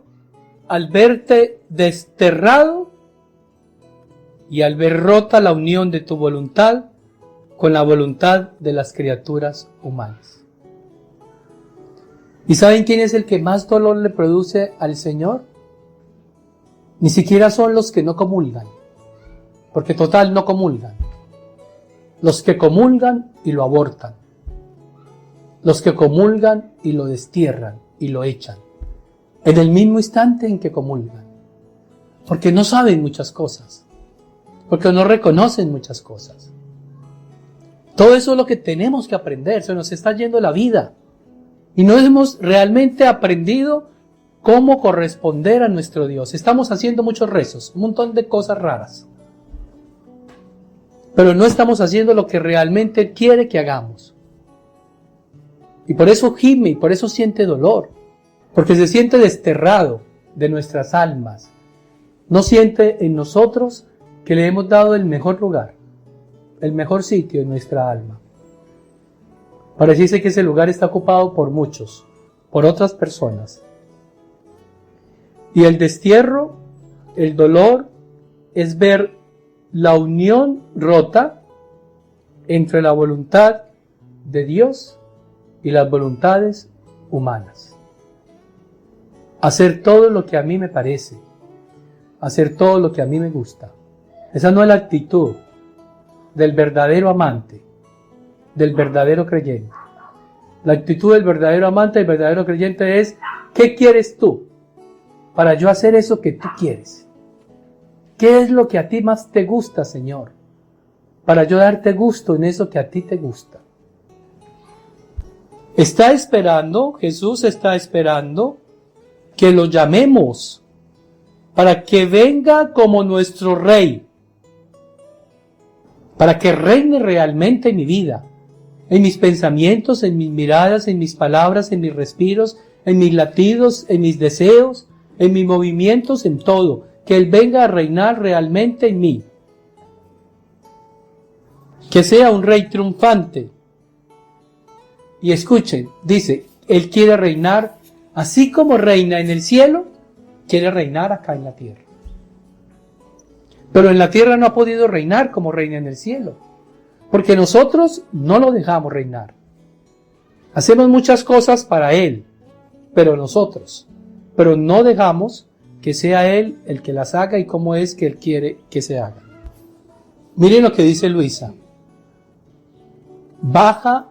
al verte desterrado y al ver rota la unión de tu voluntad con la voluntad de las criaturas humanas. ¿Y saben quién es el que más dolor le produce al Señor? Ni siquiera son los que no comulgan, porque total no comulgan. Los que comulgan y lo abortan. Los que comulgan y lo destierran y lo echan. En el mismo instante en que comulgan. Porque no saben muchas cosas. Porque no reconocen muchas cosas. Todo eso es lo que tenemos que aprender. Se nos está yendo la vida. Y no hemos realmente aprendido cómo corresponder a nuestro Dios. Estamos haciendo muchos rezos, un montón de cosas raras. Pero no estamos haciendo lo que realmente quiere que hagamos. Y por eso gime, y por eso siente dolor. Porque se siente desterrado de nuestras almas. No siente en nosotros que le hemos dado el mejor lugar, el mejor sitio en nuestra alma. Pareciese que ese lugar está ocupado por muchos, por otras personas. Y el destierro, el dolor, es ver la unión rota entre la voluntad de Dios y las voluntades humanas. Hacer todo lo que a mí me parece, hacer todo lo que a mí me gusta. Esa no es la actitud del verdadero amante, del verdadero creyente. La actitud del verdadero amante, del verdadero creyente es: ¿qué quieres tú para yo hacer eso que tú quieres? ¿Qué es lo que a ti más te gusta, Señor? Para yo darte gusto en eso que a ti te gusta. Está esperando, Jesús está esperando que lo llamemos para que venga como nuestro Rey, para que reine realmente en mi vida, en mis pensamientos, en mis miradas, en mis palabras, en mis respiros, en mis latidos, en mis deseos, en mis movimientos, en todo. Que Él venga a reinar realmente en mí. Que sea un Rey triunfante. Y escuchen, dice, Él quiere reinar así como reina en el cielo, quiere reinar acá en la tierra. Pero en la tierra no ha podido reinar como reina en el cielo. Porque nosotros no lo dejamos reinar. Hacemos muchas cosas para Él, pero no dejamos que sea Él el que las haga y cómo es que Él quiere que se haga. Miren lo que dice Luisa. Baja,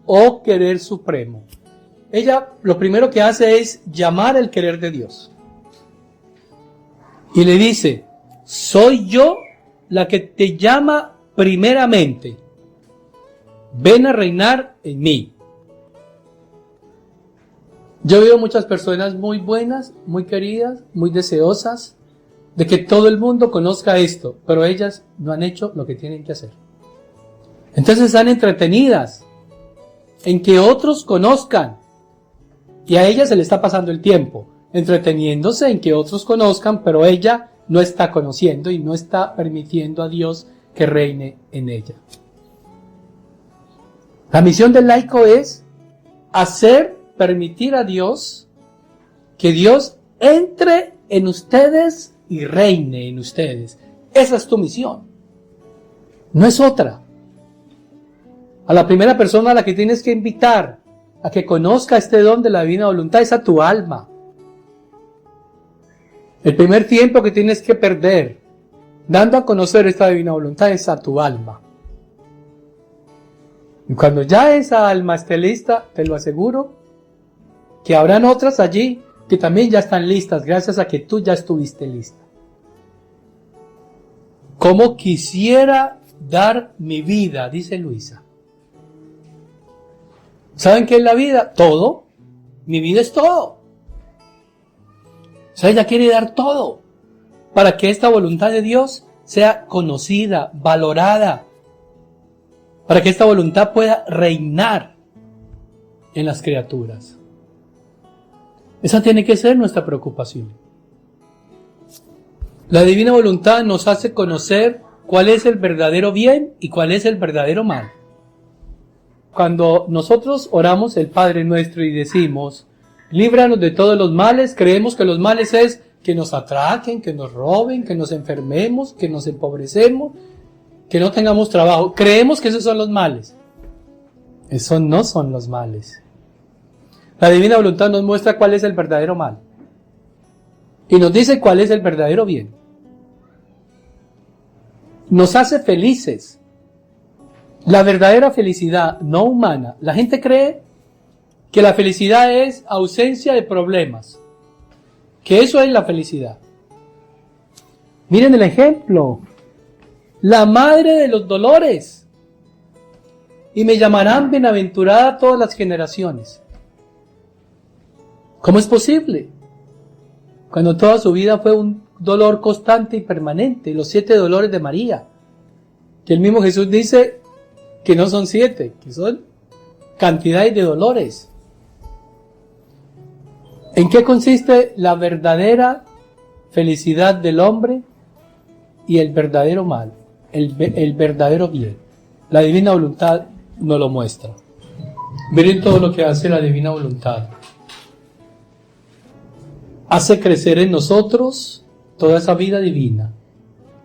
oh querer supremo. Ella lo primero que hace es llamar el querer de Dios. Y le dice: soy yo la que te llama primeramente. Ven a reinar en mí. Yo veo muchas personas muy buenas, muy queridas, muy deseosas de que todo el mundo conozca esto, pero ellas no han hecho lo que tienen que hacer. Entonces están entretenidas en que otros conozcan, y a ella se le está pasando el tiempo entreteniéndose en que otros conozcan, pero ella no está conociendo y no está permitiendo a Dios que reine en ella. La misión del laico es permitir a Dios, que Dios entre en ustedes y reine en ustedes. Esa es tu misión, no es otra. A la primera persona a la que tienes que invitar a que conozca este don de la divina voluntad es a tu alma. El primer tiempo que tienes que perder dando a conocer esta divina voluntad es a tu alma. Y cuando ya esa alma esté lista, te lo aseguro, que habrán otras allí que también ya están listas, gracias a que tú ya estuviste lista. ¿Cómo quisiera dar mi vida?, dice Luisa. ¿Saben qué es la vida? Todo. Mi vida es todo. O sea, ella quiere dar todo para que esta voluntad de Dios sea conocida, valorada, para que esta voluntad pueda reinar en las criaturas. Esa tiene que ser nuestra preocupación. La divina voluntad nos hace conocer cuál es el verdadero bien y cuál es el verdadero mal. Cuando nosotros oramos el Padre Nuestro y decimos, líbranos de todos los males, creemos que los males es que nos atraquen, que nos roben, que nos enfermemos, que nos empobrecemos, que no tengamos trabajo. Creemos que esos son los males. Esos no son los males. La divina voluntad nos muestra cuál es el verdadero mal. Y nos dice cuál es el verdadero bien. Nos hace felices. La verdadera felicidad no humana. La gente cree que la felicidad es ausencia de problemas. Que eso es la felicidad. Miren el ejemplo. La madre de los dolores. Y me llamarán bienaventurada todas las generaciones. ¿Cómo es posible? Cuando toda su vida fue un dolor constante y permanente. Los 7 dolores de María. Que el mismo Jesús dice que no son 7, que son cantidades de dolores. ¿En qué consiste la verdadera felicidad del hombre y el verdadero mal, el verdadero bien? La divina voluntad nos lo muestra. Miren todo lo que hace la divina voluntad. Hace crecer en nosotros toda esa vida divina,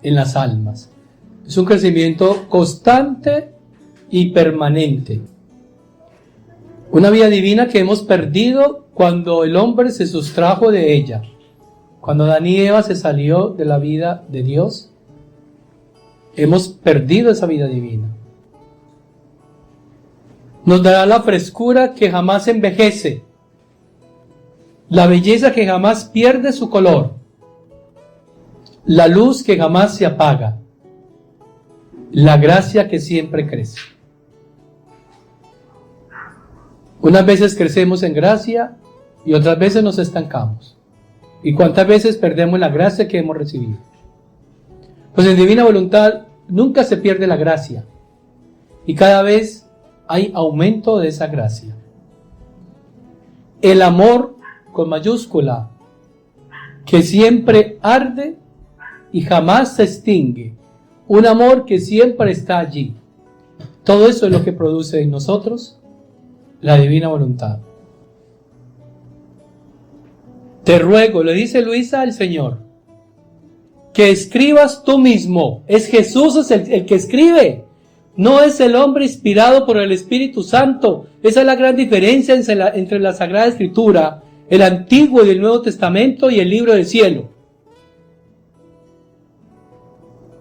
en las almas. Es un crecimiento constante y permanente. Una vida divina que hemos perdido cuando el hombre se sustrajo de ella. Cuando Adán y Eva se salió de la vida de Dios, hemos perdido esa vida divina. Nos dará la frescura que jamás envejece, la belleza que jamás pierde su color, la luz que jamás se apaga, la gracia que siempre crece. Unas veces crecemos en gracia y otras veces nos estancamos. ¿Y cuántas veces perdemos la gracia que hemos recibido? Pues en divina voluntad nunca se pierde la gracia y cada vez hay aumento de esa gracia. El amor con mayúscula que siempre arde y jamás se extingue. Un amor que siempre está allí. Todo eso es lo que produce en nosotros la divina voluntad. Te ruego, le dice Luisa al Señor, que escribas tú mismo. Es Jesús es el que escribe. No es el hombre inspirado por el Espíritu Santo. Esa es la gran diferencia entre la Sagrada Escritura, el Antiguo y el Nuevo Testamento y el libro del cielo.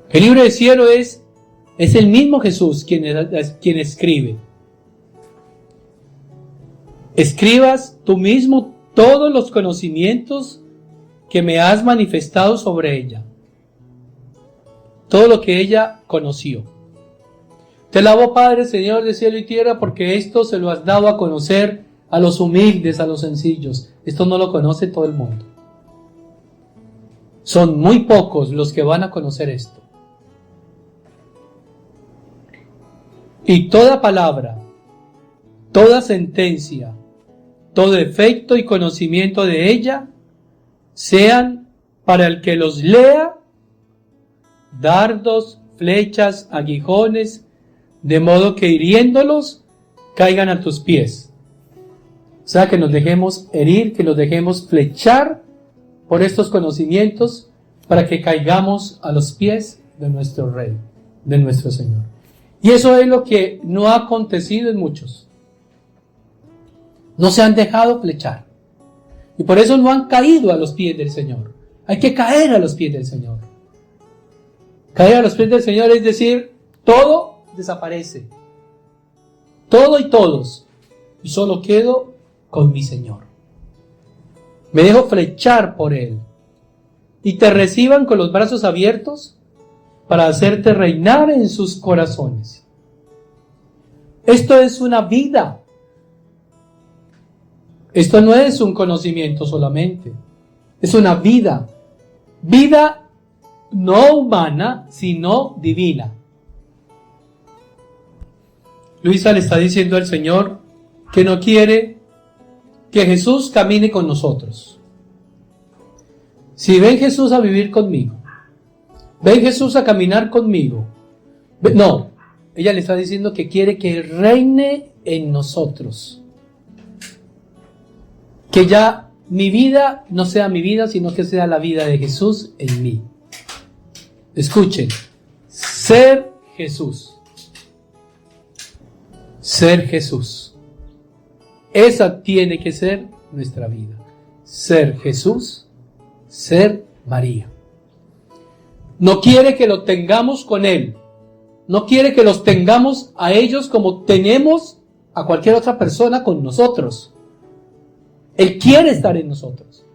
El libro del cielo es el mismo Jesús quien escribe. Escribas tú mismo todos los conocimientos que me has manifestado sobre ella. Todo lo que ella conoció. Te alabo, Padre, Señor de cielo y tierra, porque esto se lo has dado a conocer a los humildes, a los sencillos. Esto no lo conoce todo el mundo. Son muy pocos los que van a conocer esto. Y toda palabra, toda sentencia, todo efecto y conocimiento de ella, sean para el que los lea, dardos, flechas, aguijones, de modo que hiriéndolos, caigan a tus pies. O sea, que nos dejemos herir, que nos dejemos flechar por estos conocimientos, para que caigamos a los pies de nuestro Rey, de nuestro Señor. Y eso es lo que no ha acontecido en muchos. No se han dejado flechar. Y por eso no han caído a los pies del Señor. Hay que caer a los pies del Señor. Caer a los pies del Señor es decir, todo desaparece. Todo y todos. Y solo quedo con mi Señor. Me dejo flechar por Él. Y te reciban con los brazos abiertos para hacerte reinar en sus corazones. Esto es una vida. Esto no es un conocimiento solamente. Es una vida. Vida no humana, sino divina. Luisa le está diciendo al Señor que no quiere que Jesús camine con nosotros. Si ven Jesús a vivir conmigo, ven Jesús a caminar conmigo, no, ella le está diciendo que quiere que reine en nosotros. Que ya mi vida no sea mi vida, sino que sea la vida de Jesús en mí. Escuchen, ser Jesús. Ser Jesús. Esa tiene que ser nuestra vida. Ser Jesús, ser María. No quiere que lo tengamos con Él. No quiere que los tengamos a ellos como tenemos a cualquier otra persona con nosotros. Él quiere estar en nosotros.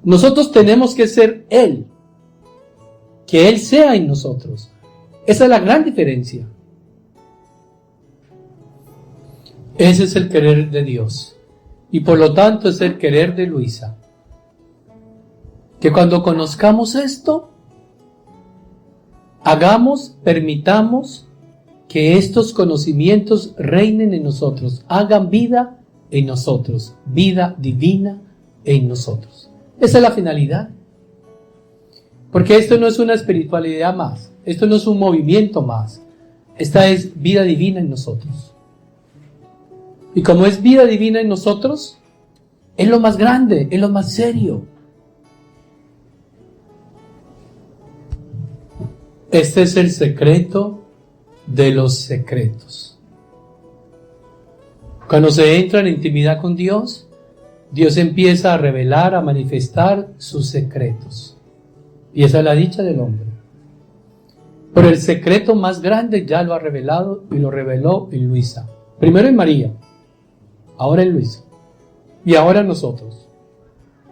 Nosotros tenemos que ser Él. Que Él sea en nosotros. Esa es la gran diferencia. Ese es el querer de Dios. Y por lo tanto es el querer de Luisa. Que cuando conozcamos esto, permitamos que estos conocimientos reinen en nosotros, hagan vida en nosotros, vida divina en nosotros. Esa es la finalidad. Porque esto no es una espiritualidad más, esto no es un movimiento más, esta es vida divina en nosotros. Y como es vida divina en nosotros, es lo más grande, es lo más serio. Este es el secreto de los secretos. Cuando se entra en intimidad con Dios, Dios empieza a revelar, a manifestar sus secretos. Y esa es la dicha del hombre. Pero el secreto más grande ya lo ha revelado y lo reveló en Luisa. Primero en María, ahora en Luisa y ahora en nosotros.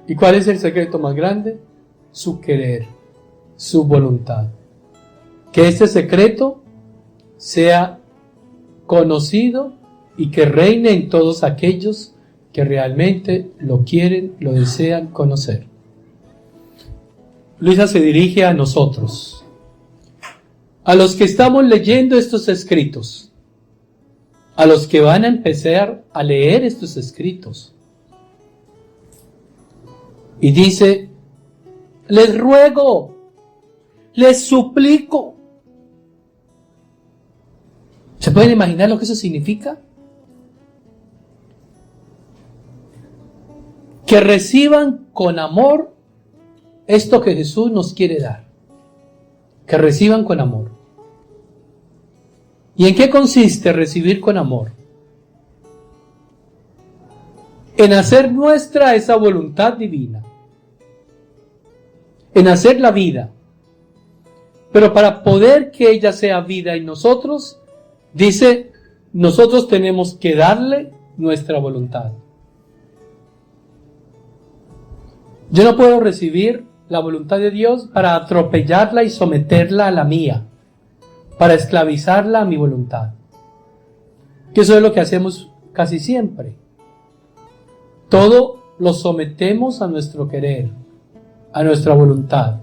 ¿Y cuál es el secreto más grande? Su querer, su voluntad. Que este secreto sea conocido y que reine en todos aquellos que realmente lo quieren, lo desean conocer. Luisa se dirige a nosotros, a los que estamos leyendo estos escritos, a los que van a empezar a leer estos escritos. Y dice, les ruego, les suplico. ¿Se pueden imaginar lo que eso significa? Que reciban con amor esto que Jesús nos quiere dar. Que reciban con amor. ¿Y en qué consiste recibir con amor? En hacer nuestra esa voluntad divina. En hacer la vida. Pero para poder que ella sea vida en nosotros, dice, nosotros tenemos que darle nuestra voluntad. Yo no puedo recibir la voluntad de Dios para atropellarla y someterla a la mía, para esclavizarla a mi voluntad. Que eso es lo que hacemos casi siempre. Todo lo sometemos a nuestro querer, a nuestra voluntad.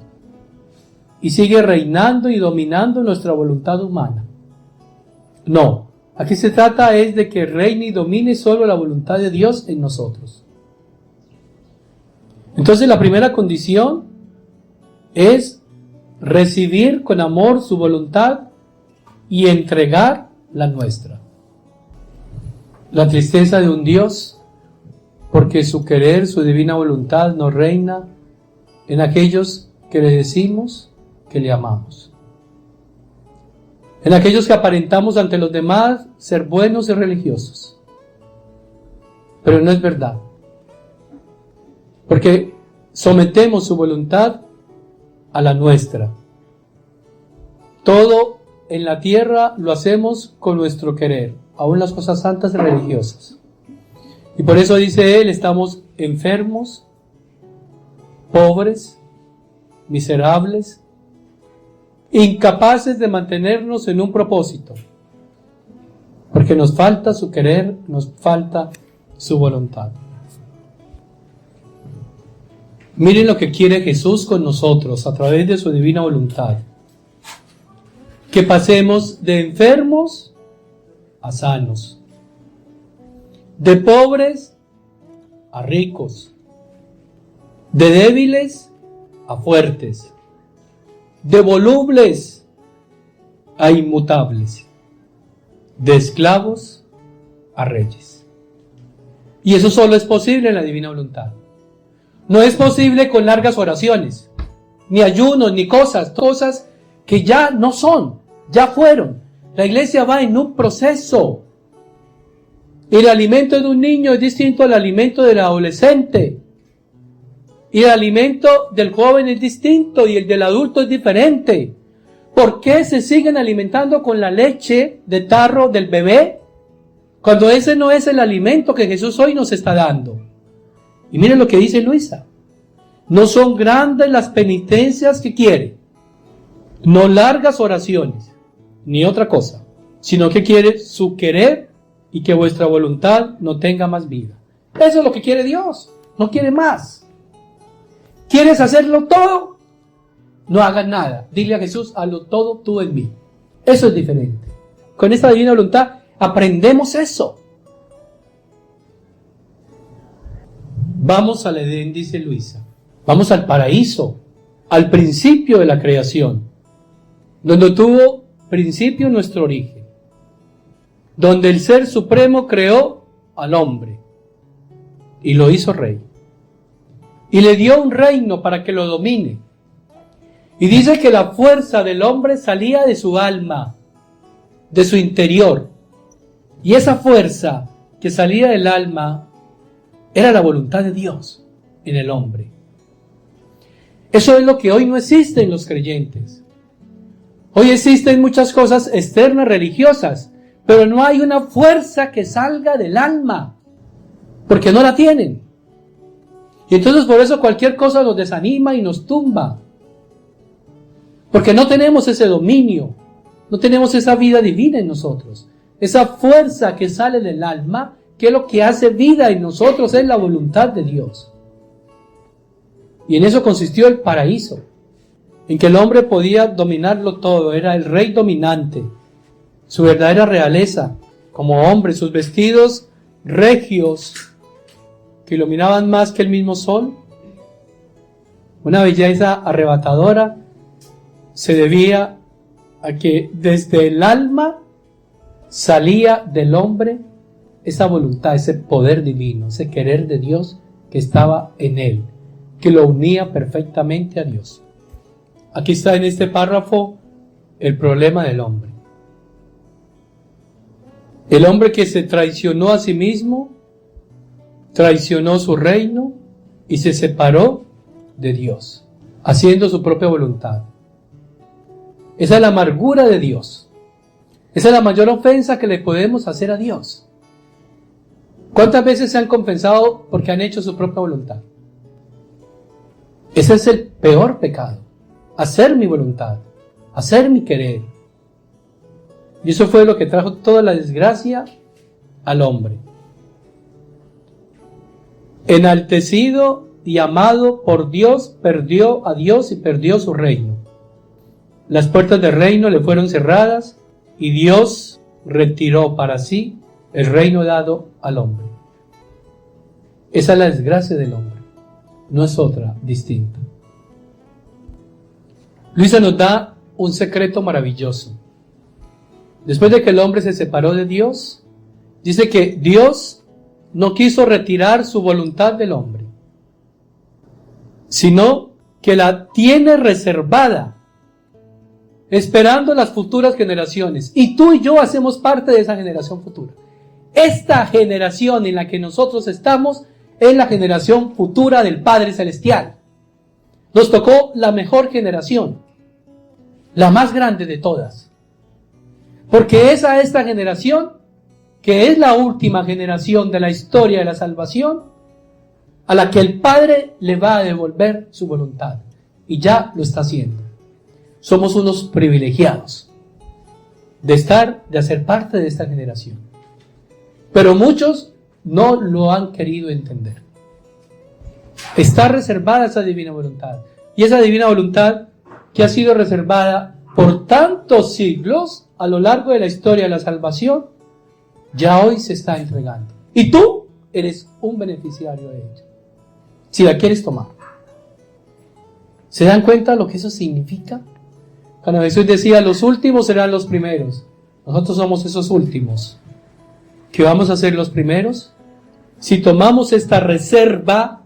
Y sigue reinando y dominando nuestra voluntad humana. No, aquí se trata es de que reine y domine solo la voluntad de Dios en nosotros. Entonces la primera condición es recibir con amor su voluntad y entregar la nuestra. La tristeza de un Dios, porque su querer, su divina voluntad no reina en aquellos que le decimos que le amamos. En aquellos que aparentamos ante los demás ser buenos y religiosos. Pero no es verdad. Porque sometemos su voluntad a la nuestra. Todo en la tierra lo hacemos con nuestro querer, aún las cosas santas y religiosas. Y por eso dice él, estamos enfermos, pobres, miserables, incapaces de mantenernos en un propósito, porque nos falta su querer, nos falta su voluntad. Miren lo que quiere Jesús con nosotros a través de su divina voluntad. Que pasemos de enfermos a sanos, de pobres a ricos, de débiles a fuertes, de volubles a inmutables, de esclavos a reyes. Y eso solo es posible en la divina voluntad. No es posible con largas oraciones, ni ayunos, ni cosas que ya no son, ya fueron. La iglesia va en un proceso. El alimento de un niño es distinto al alimento del adolescente. Y el alimento del joven es distinto y el del adulto es diferente. ¿Por qué se siguen alimentando con la leche de tarro del bebé? Cuando ese no es el alimento que Jesús hoy nos está dando. Y miren lo que dice Luisa. No son grandes las penitencias que quiere, no largas oraciones, ni otra cosa, sino que quiere su querer y que vuestra voluntad no tenga más vida. Eso es lo que quiere Dios, no quiere más. ¿Quieres hacerlo todo? No hagas nada. Dile a Jesús, hazlo todo tú en mí. Eso es diferente. Con esta divina voluntad aprendemos eso. Vamos al Edén, dice Luisa. Vamos al paraíso, al principio de la creación, donde tuvo principio nuestro origen, donde el Ser Supremo creó al hombre y lo hizo rey. Y le dio un reino para que lo domine. Y dice que la fuerza del hombre salía de su alma, de su interior. Y esa fuerza que salía del alma era la voluntad de Dios en el hombre. Eso es lo que hoy no existe en los creyentes. Hoy existen muchas cosas externas religiosas, pero no hay una fuerza que salga del alma, porque no la tienen. Y entonces por eso cualquier cosa nos desanima y nos tumba, porque no tenemos ese dominio, no tenemos esa vida divina en nosotros. Esa fuerza que sale del alma, que es lo que hace vida en nosotros, es la voluntad de Dios. Y en eso consistió el paraíso, en que el hombre podía dominarlo todo, era el rey dominante, su verdadera realeza como hombre, sus vestidos regios que iluminaban más que el mismo sol, una belleza arrebatadora, se debía a que desde el alma salía del hombre esa voluntad, ese poder divino, ese querer de Dios que estaba en él, que lo unía perfectamente a Dios. Aquí está en este párrafo el problema del hombre. El hombre que se traicionó a sí mismo, traicionó su reino y se separó de Dios, haciendo su propia voluntad. Esa es la amargura de Dios. Esa es la mayor ofensa que le podemos hacer a Dios. ¿Cuántas veces se han confesado porque han hecho su propia voluntad? Ese es el peor pecado. Hacer mi voluntad, hacer mi querer. Y eso fue lo que trajo toda la desgracia al hombre. enaltecido y amado por Dios, perdió a Dios y perdió su reino. Las puertas del reino le fueron cerradas y Dios retiró para sí el reino dado al hombre. Esa es la desgracia del hombre, no es otra distinta. Luisa nos da un secreto maravilloso. Después de que el hombre se separó de Dios, dice que Dios no quiso retirar su voluntad del hombre, sino que la tiene reservada, esperando las futuras generaciones. Y tú y yo hacemos parte de esa generación futura. Esta generación en la que nosotros estamos es la generación futura del Padre Celestial. Nos tocó la mejor generación, la más grande de todas. Porque es a esta generación, que es la última generación de la historia de la salvación, a la que el Padre le va a devolver su voluntad. Y ya lo está haciendo. Somos unos privilegiados de hacer parte de esta generación. Pero muchos no lo han querido entender. Está reservada esa divina voluntad. Y esa divina voluntad que ha sido reservada por tantos siglos a lo largo de la historia de la salvación, ya hoy se está entregando. Y tú eres un beneficiario de ella, si la quieres tomar. ¿Se dan cuenta de lo que eso significa? Cuando Jesús decía, los últimos serán los primeros. Nosotros somos esos últimos, que vamos a ser los primeros. Si tomamos esta reserva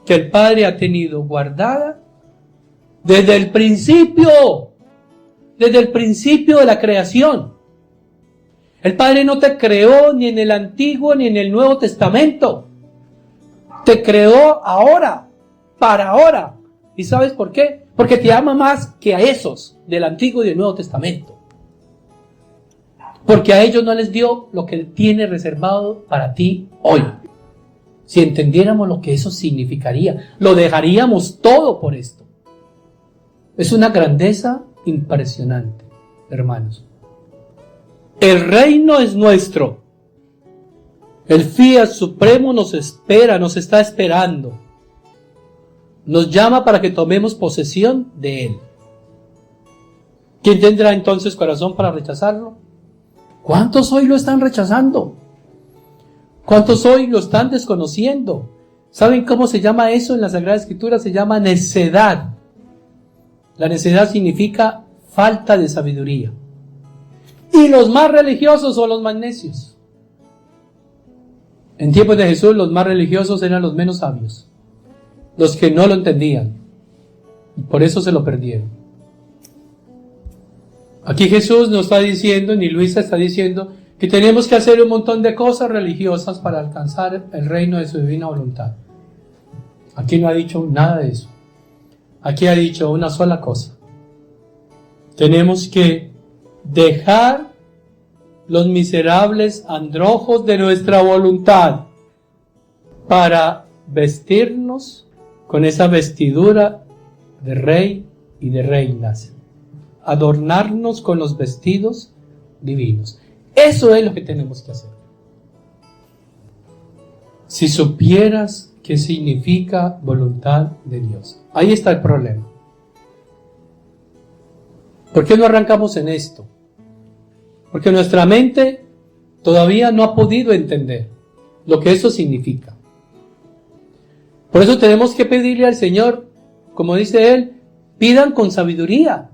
que el Padre ha tenido guardada desde el principio de la creación. El Padre no te creó ni en el Antiguo ni en el Nuevo Testamento. Te creó ahora, para ahora. ¿Y sabes por qué? Porque te ama más que a esos del Antiguo y del Nuevo Testamento. Porque a ellos no les dio lo que Él tiene reservado para ti hoy. Si entendiéramos lo que eso significaría, lo dejaríamos todo por esto. Es una grandeza impresionante, hermanos. El reino es nuestro. El Fiat Supremo nos espera, nos está esperando. Nos llama para que tomemos posesión de Él. ¿Quién tendrá entonces corazón para rechazarlo? ¿Cuántos hoy lo están rechazando? ¿Cuántos hoy lo están desconociendo? ¿Saben cómo se llama eso en la Sagrada Escritura? Se llama necedad. La necedad significa falta de sabiduría. Y los más religiosos son los más necios. En tiempos de Jesús, los más religiosos eran los menos sabios, los que no lo entendían, y por eso se lo perdieron. Aquí Jesús nos está diciendo, ni Luisa está diciendo, que tenemos que hacer un montón de cosas religiosas para alcanzar el reino de su divina voluntad. Aquí no ha dicho nada de eso. Aquí ha dicho una sola cosa. Tenemos que dejar los miserables androjos de nuestra voluntad para vestirnos con esa vestidura de rey y de reinas. Adornarnos con los vestidos divinos. Eso es lo que tenemos que hacer. Si supieras qué significa voluntad de Dios. Ahí está el problema. ¿Por qué no arrancamos en esto? Porque nuestra mente todavía no ha podido entender lo que eso significa. Por eso tenemos que pedirle al Señor, como dice Él, pidan con sabiduría.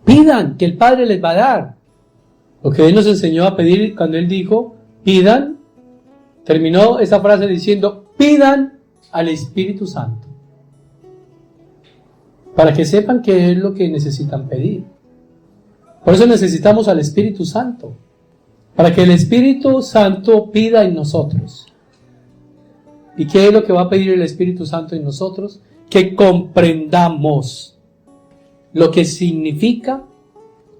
Pidan, que el Padre les va a dar. Lo que Él nos enseñó a pedir cuando Él dijo, pidan, terminó esa frase diciendo, pidan al Espíritu Santo. Para que sepan qué es lo que necesitan pedir. Por eso necesitamos al Espíritu Santo. Para que el Espíritu Santo pida en nosotros. ¿Y qué es lo que va a pedir el Espíritu Santo en nosotros? Que comprendamos lo que significa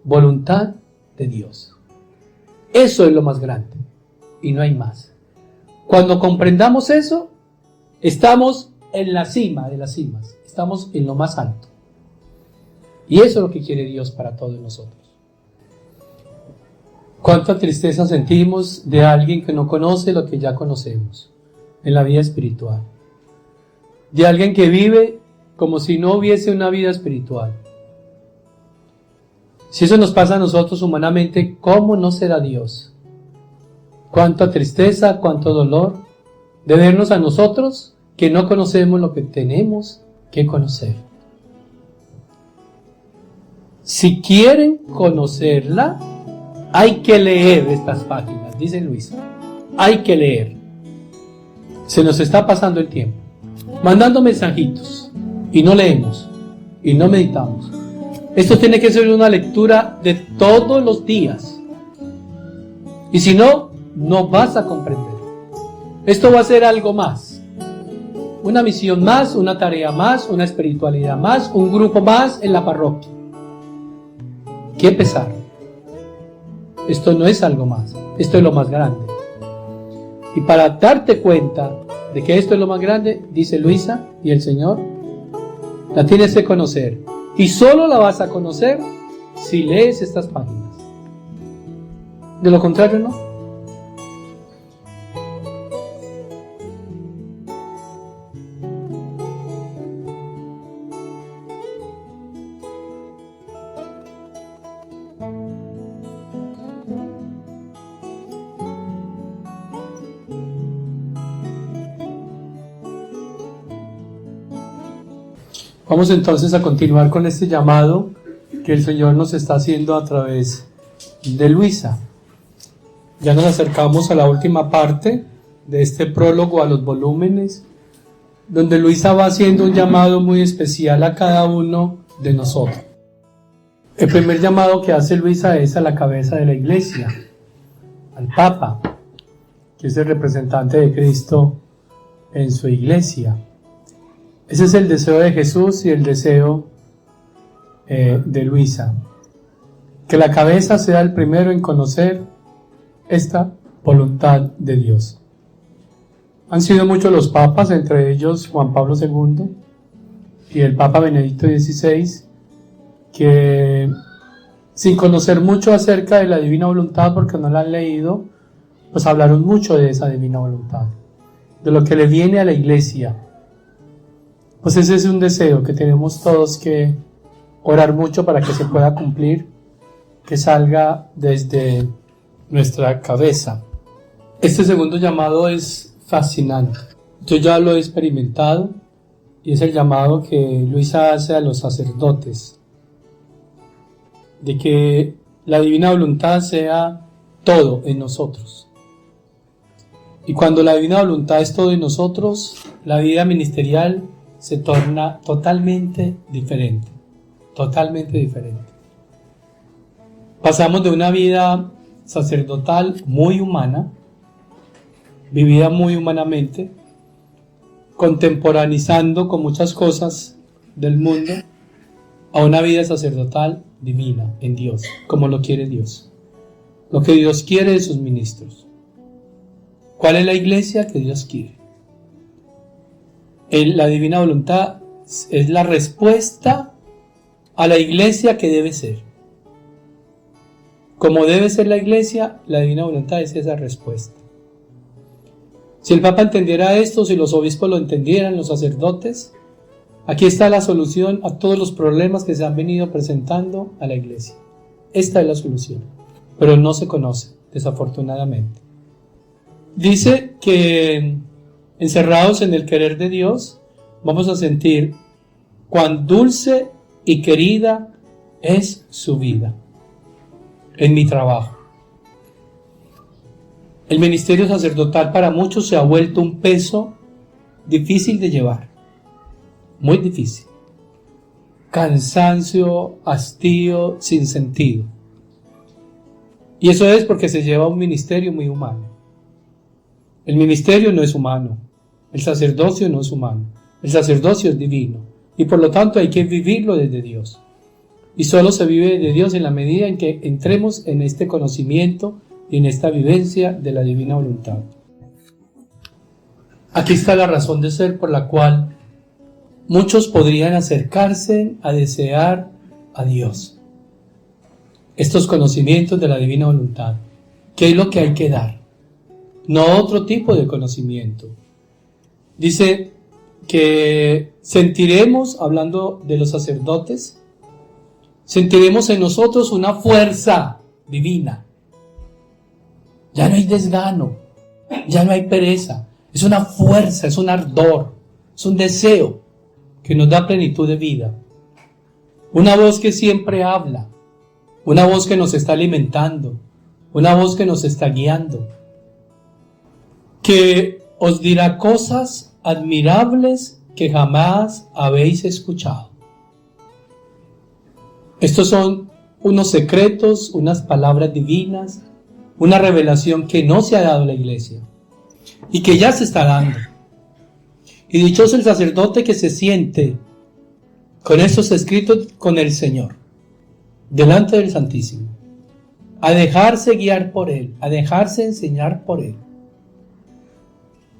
voluntad de Dios. Eso es lo más grande. Y no hay más. Cuando comprendamos eso, estamos en la cima de las cimas. Estamos en lo más alto. Y eso es lo que quiere Dios para todos nosotros. Cuánta tristeza sentimos de alguien que no conoce lo que ya conocemos. en la vida espiritual. De alguien que vive como si no hubiese una vida espiritual. Si eso nos pasa a nosotros humanamente, ¿cómo no será Dios? Cuánta tristeza, cuánto dolor de vernos a nosotros que no conocemos lo que tenemos que conocer. Si quieren conocerla, hay que leer estas páginas, dice Luisa. Hay que leer. Se nos está pasando el tiempo, mandando mensajitos, y no leemos, y no meditamos. Esto tiene que ser una lectura de todos los días. Y si no, no vas a comprender. Esto va a ser algo más. Una misión más, una tarea más, una espiritualidad más, un grupo más en la parroquia. ¡Qué pesar! Esto no es algo más, esto es lo más grande. Y para darte cuenta de que esto es lo más grande, dice Luisa y el Señor, la tienes que conocer. Y solo la vas a conocer si lees estas páginas. De lo contrario, no. Vamos entonces a continuar con este llamado que el Señor nos está haciendo a través de Luisa. Ya nos acercamos a la última parte de este prólogo a los volúmenes, donde Luisa va haciendo un llamado muy especial a cada uno de nosotros. El primer llamado que hace Luisa es a la cabeza de la Iglesia, al Papa, que es el representante de Cristo en su Iglesia. Ese es el deseo de Jesús y el deseo de Luisa. Que la cabeza sea el primero en conocer esta voluntad de Dios. Han sido muchos los papas, entre ellos Juan Pablo II y el Papa Benedicto XVI, que sin conocer mucho acerca de la divina voluntad, porque no la han leído, pues hablaron mucho de esa divina voluntad, de lo que le viene a la Iglesia. Pues ese es un deseo que tenemos todos que orar mucho para que se pueda cumplir, que salga desde nuestra cabeza. Este segundo llamado es fascinante. Yo ya lo he experimentado y es el llamado que Luisa hace a los sacerdotes, de que la divina voluntad sea todo en nosotros. Y cuando la divina voluntad es todo en nosotros, la vida ministerial se torna totalmente diferente, totalmente diferente. Pasamos de una vida sacerdotal muy humana, vivida muy humanamente, contemporaneizando con muchas cosas del mundo, a una vida sacerdotal divina en Dios, como lo quiere Dios, lo que Dios quiere de sus ministros. ¿Cuál es la iglesia que Dios quiere? La divina voluntad es la respuesta a la iglesia que debe ser. Como debe ser la iglesia, la divina voluntad es esa respuesta. Si el Papa entendiera esto, si los obispos lo entendieran, los sacerdotes, aquí está la solución a todos los problemas que se han venido presentando a la iglesia. Esta es la solución, pero no se conoce, desafortunadamente. Dice que encerrados en el querer de Dios, vamos a sentir cuán dulce y querida es su vida en mi trabajo. El ministerio sacerdotal para muchos se ha vuelto un peso difícil de llevar, muy difícil. Cansancio, hastío, sin sentido. Y eso es porque se lleva un ministerio muy humano. El ministerio no es humano, el sacerdocio no es humano, el sacerdocio es divino y por lo tanto hay que vivirlo desde Dios. Y solo se vive de Dios en la medida en que entremos en este conocimiento y en esta vivencia de la divina voluntad. Aquí está la razón de ser por la cual muchos podrían acercarse a desear a Dios. Estos conocimientos de la divina voluntad, ¿qué es lo que hay que dar? No otro tipo de conocimiento, Dice que sentiremos, hablando de los sacerdotes, sentiremos en nosotros una fuerza divina. Ya no hay desgano, ya no hay pereza, es una fuerza, es un ardor, es un deseo que nos da plenitud de vida. Una voz que siempre habla, una voz que nos está alimentando, una voz que nos está guiando, que os dirá cosas admirables que jamás habéis escuchado. Estos son unos secretos, unas palabras divinas, una revelación que no se ha dado a la iglesia y que ya se está dando. Y dichoso el sacerdote que se siente con estos escritos con el Señor, delante del Santísimo, a dejarse guiar por Él, a dejarse enseñar por Él.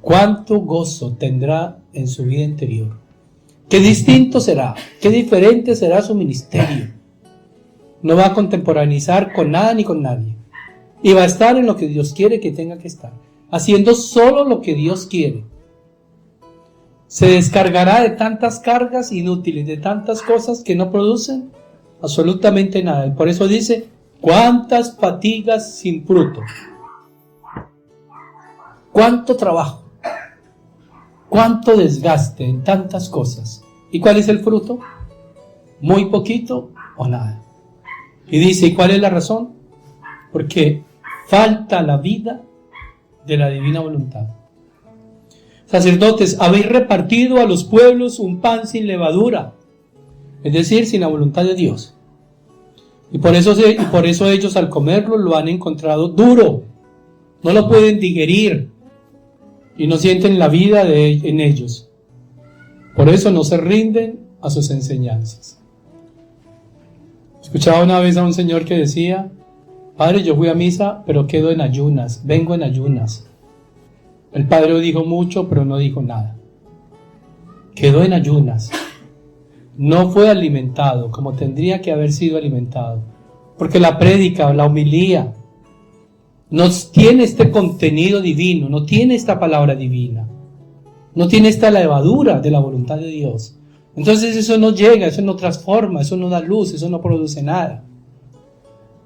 Cuánto gozo tendrá en su vida interior. Qué distinto será, qué diferente será su ministerio. No va a contemporaneizar con nada ni con nadie. Y va a estar en lo que Dios quiere que tenga que estar, haciendo solo lo que Dios quiere. Se descargará de tantas cargas inútiles, de tantas cosas que no producen absolutamente nada. Y por eso dice, cuántas fatigas sin fruto. Cuánto trabajo. Cuánto desgaste en tantas cosas. ¿Y cuál es el fruto? Muy poquito o nada. Y dice, ¿y cuál es la razón? Porque falta la vida de la divina voluntad. Sacerdotes, habéis repartido a los pueblos un pan sin levadura, es decir, sin la voluntad de Dios. Y por eso ellos al comerlo lo han encontrado duro, no lo pueden digerir y no sienten la vida en ellos. Por eso no se rinden a sus enseñanzas. Escuchaba una vez a un señor que decía, padre, yo fui a misa, pero quedo en ayunas, vengo en ayunas. El padre dijo mucho, pero no dijo nada. Quedó en ayunas. No fue alimentado como tendría que haber sido alimentado. Porque la prédica, la homilía, no tiene este contenido divino, no tiene esta palabra divina, no tiene esta levadura de la voluntad de Dios. Entonces eso no llega, eso no transforma, eso no da luz, eso no produce nada.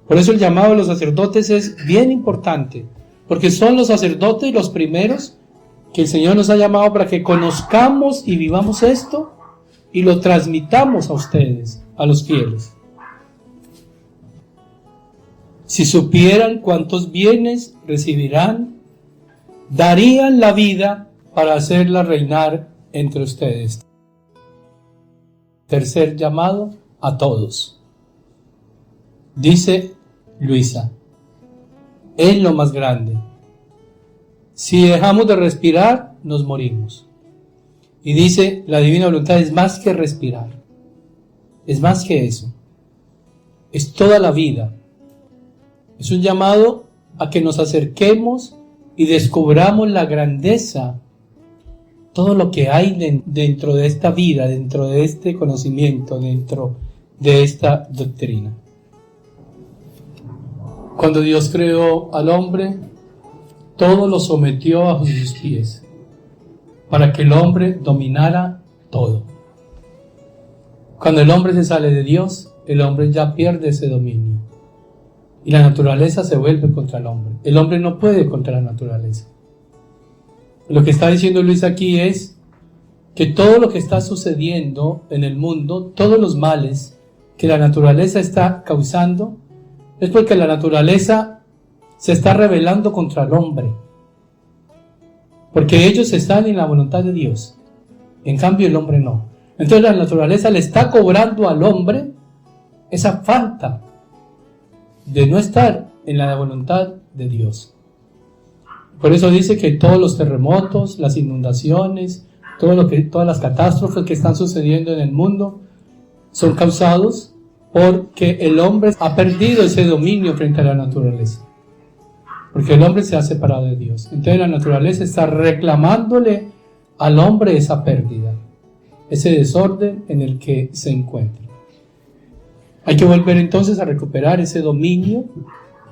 Por eso el llamado de los sacerdotes es bien importante, porque son los sacerdotes los primeros que el Señor nos ha llamado para que conozcamos y vivamos esto y lo transmitamos a ustedes, a los fieles. Si supieran cuántos bienes recibirán, darían la vida para hacerla reinar entre ustedes. Tercer llamado a todos. Dice Luisa, es lo más grande. Si dejamos de respirar, nos morimos. Y dice, la divina voluntad es más que respirar. Es más que eso. Es toda la vida. Es un llamado a que nos acerquemos y descubramos la grandeza, todo lo que hay dentro de esta vida, dentro de este conocimiento, dentro de esta doctrina. Cuando Dios creó al hombre, todo lo sometió bajo sus pies, para que el hombre dominara todo. Cuando el hombre se sale de Dios, el hombre ya pierde ese dominio. Y la naturaleza se vuelve contra el hombre. El hombre no puede contra la naturaleza. Lo que está diciendo Luis aquí es que todo lo que está sucediendo en el mundo, todos los males que la naturaleza está causando, es porque la naturaleza se está rebelando contra el hombre. Porque ellos están en la voluntad de Dios. En cambio el hombre no. Entonces la naturaleza le está cobrando al hombre esa falta de no estar en la voluntad de Dios. Por eso dice que todos los terremotos, las inundaciones, todas las catástrofes que están sucediendo en el mundo son causados porque el hombre ha perdido ese dominio frente a la naturaleza. Porque el hombre se ha separado de Dios. Entonces la naturaleza está reclamándole al hombre esa pérdida, ese desorden en el que se encuentra. Hay que volver entonces a recuperar ese dominio,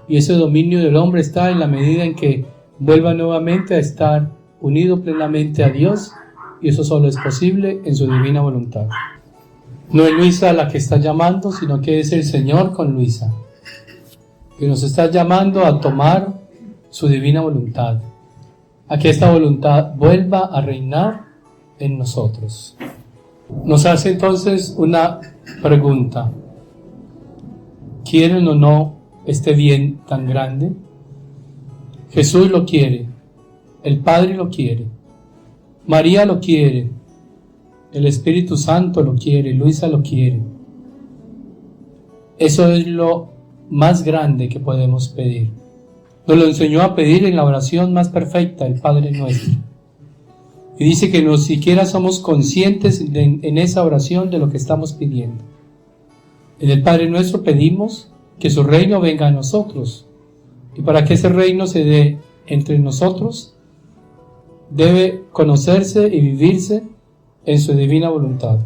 y ese dominio del hombre está en la medida en que vuelva nuevamente a estar unido plenamente a Dios y eso solo es posible en su divina voluntad. No es Luisa la que está llamando, sino que es el Señor con Luisa, que nos está llamando a tomar su divina voluntad, a que esta voluntad vuelva a reinar en nosotros. Nos hace entonces una pregunta: ¿quieren o no este bien tan grande? Jesús lo quiere, el Padre lo quiere, María lo quiere, el Espíritu Santo lo quiere, Luisa lo quiere. Eso es lo más grande que podemos pedir. Nos lo enseñó a pedir en la oración más perfecta, el Padre Nuestro. Y dice que no siquiera somos conscientes en esa oración de lo que estamos pidiendo. En el Padre Nuestro pedimos que su reino venga a nosotros. Y para que ese reino se dé entre nosotros, debe conocerse y vivirse en su divina voluntad.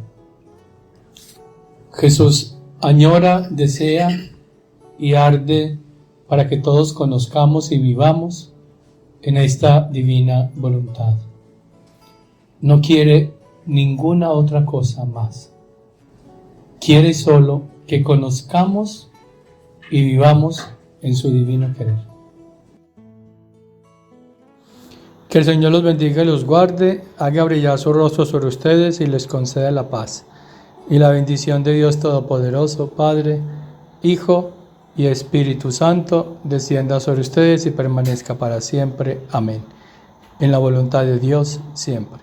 Jesús añora, desea y arde para que todos conozcamos y vivamos en esta divina voluntad. No quiere ninguna otra cosa más. Quiere solo que conozcamos y vivamos en su divino querer. Que el Señor los bendiga y los guarde, haga brillar su rostro sobre ustedes y les conceda la paz. Y la bendición de Dios Todopoderoso, Padre, Hijo y Espíritu Santo, descienda sobre ustedes y permanezca para siempre. Amén. En la voluntad de Dios siempre.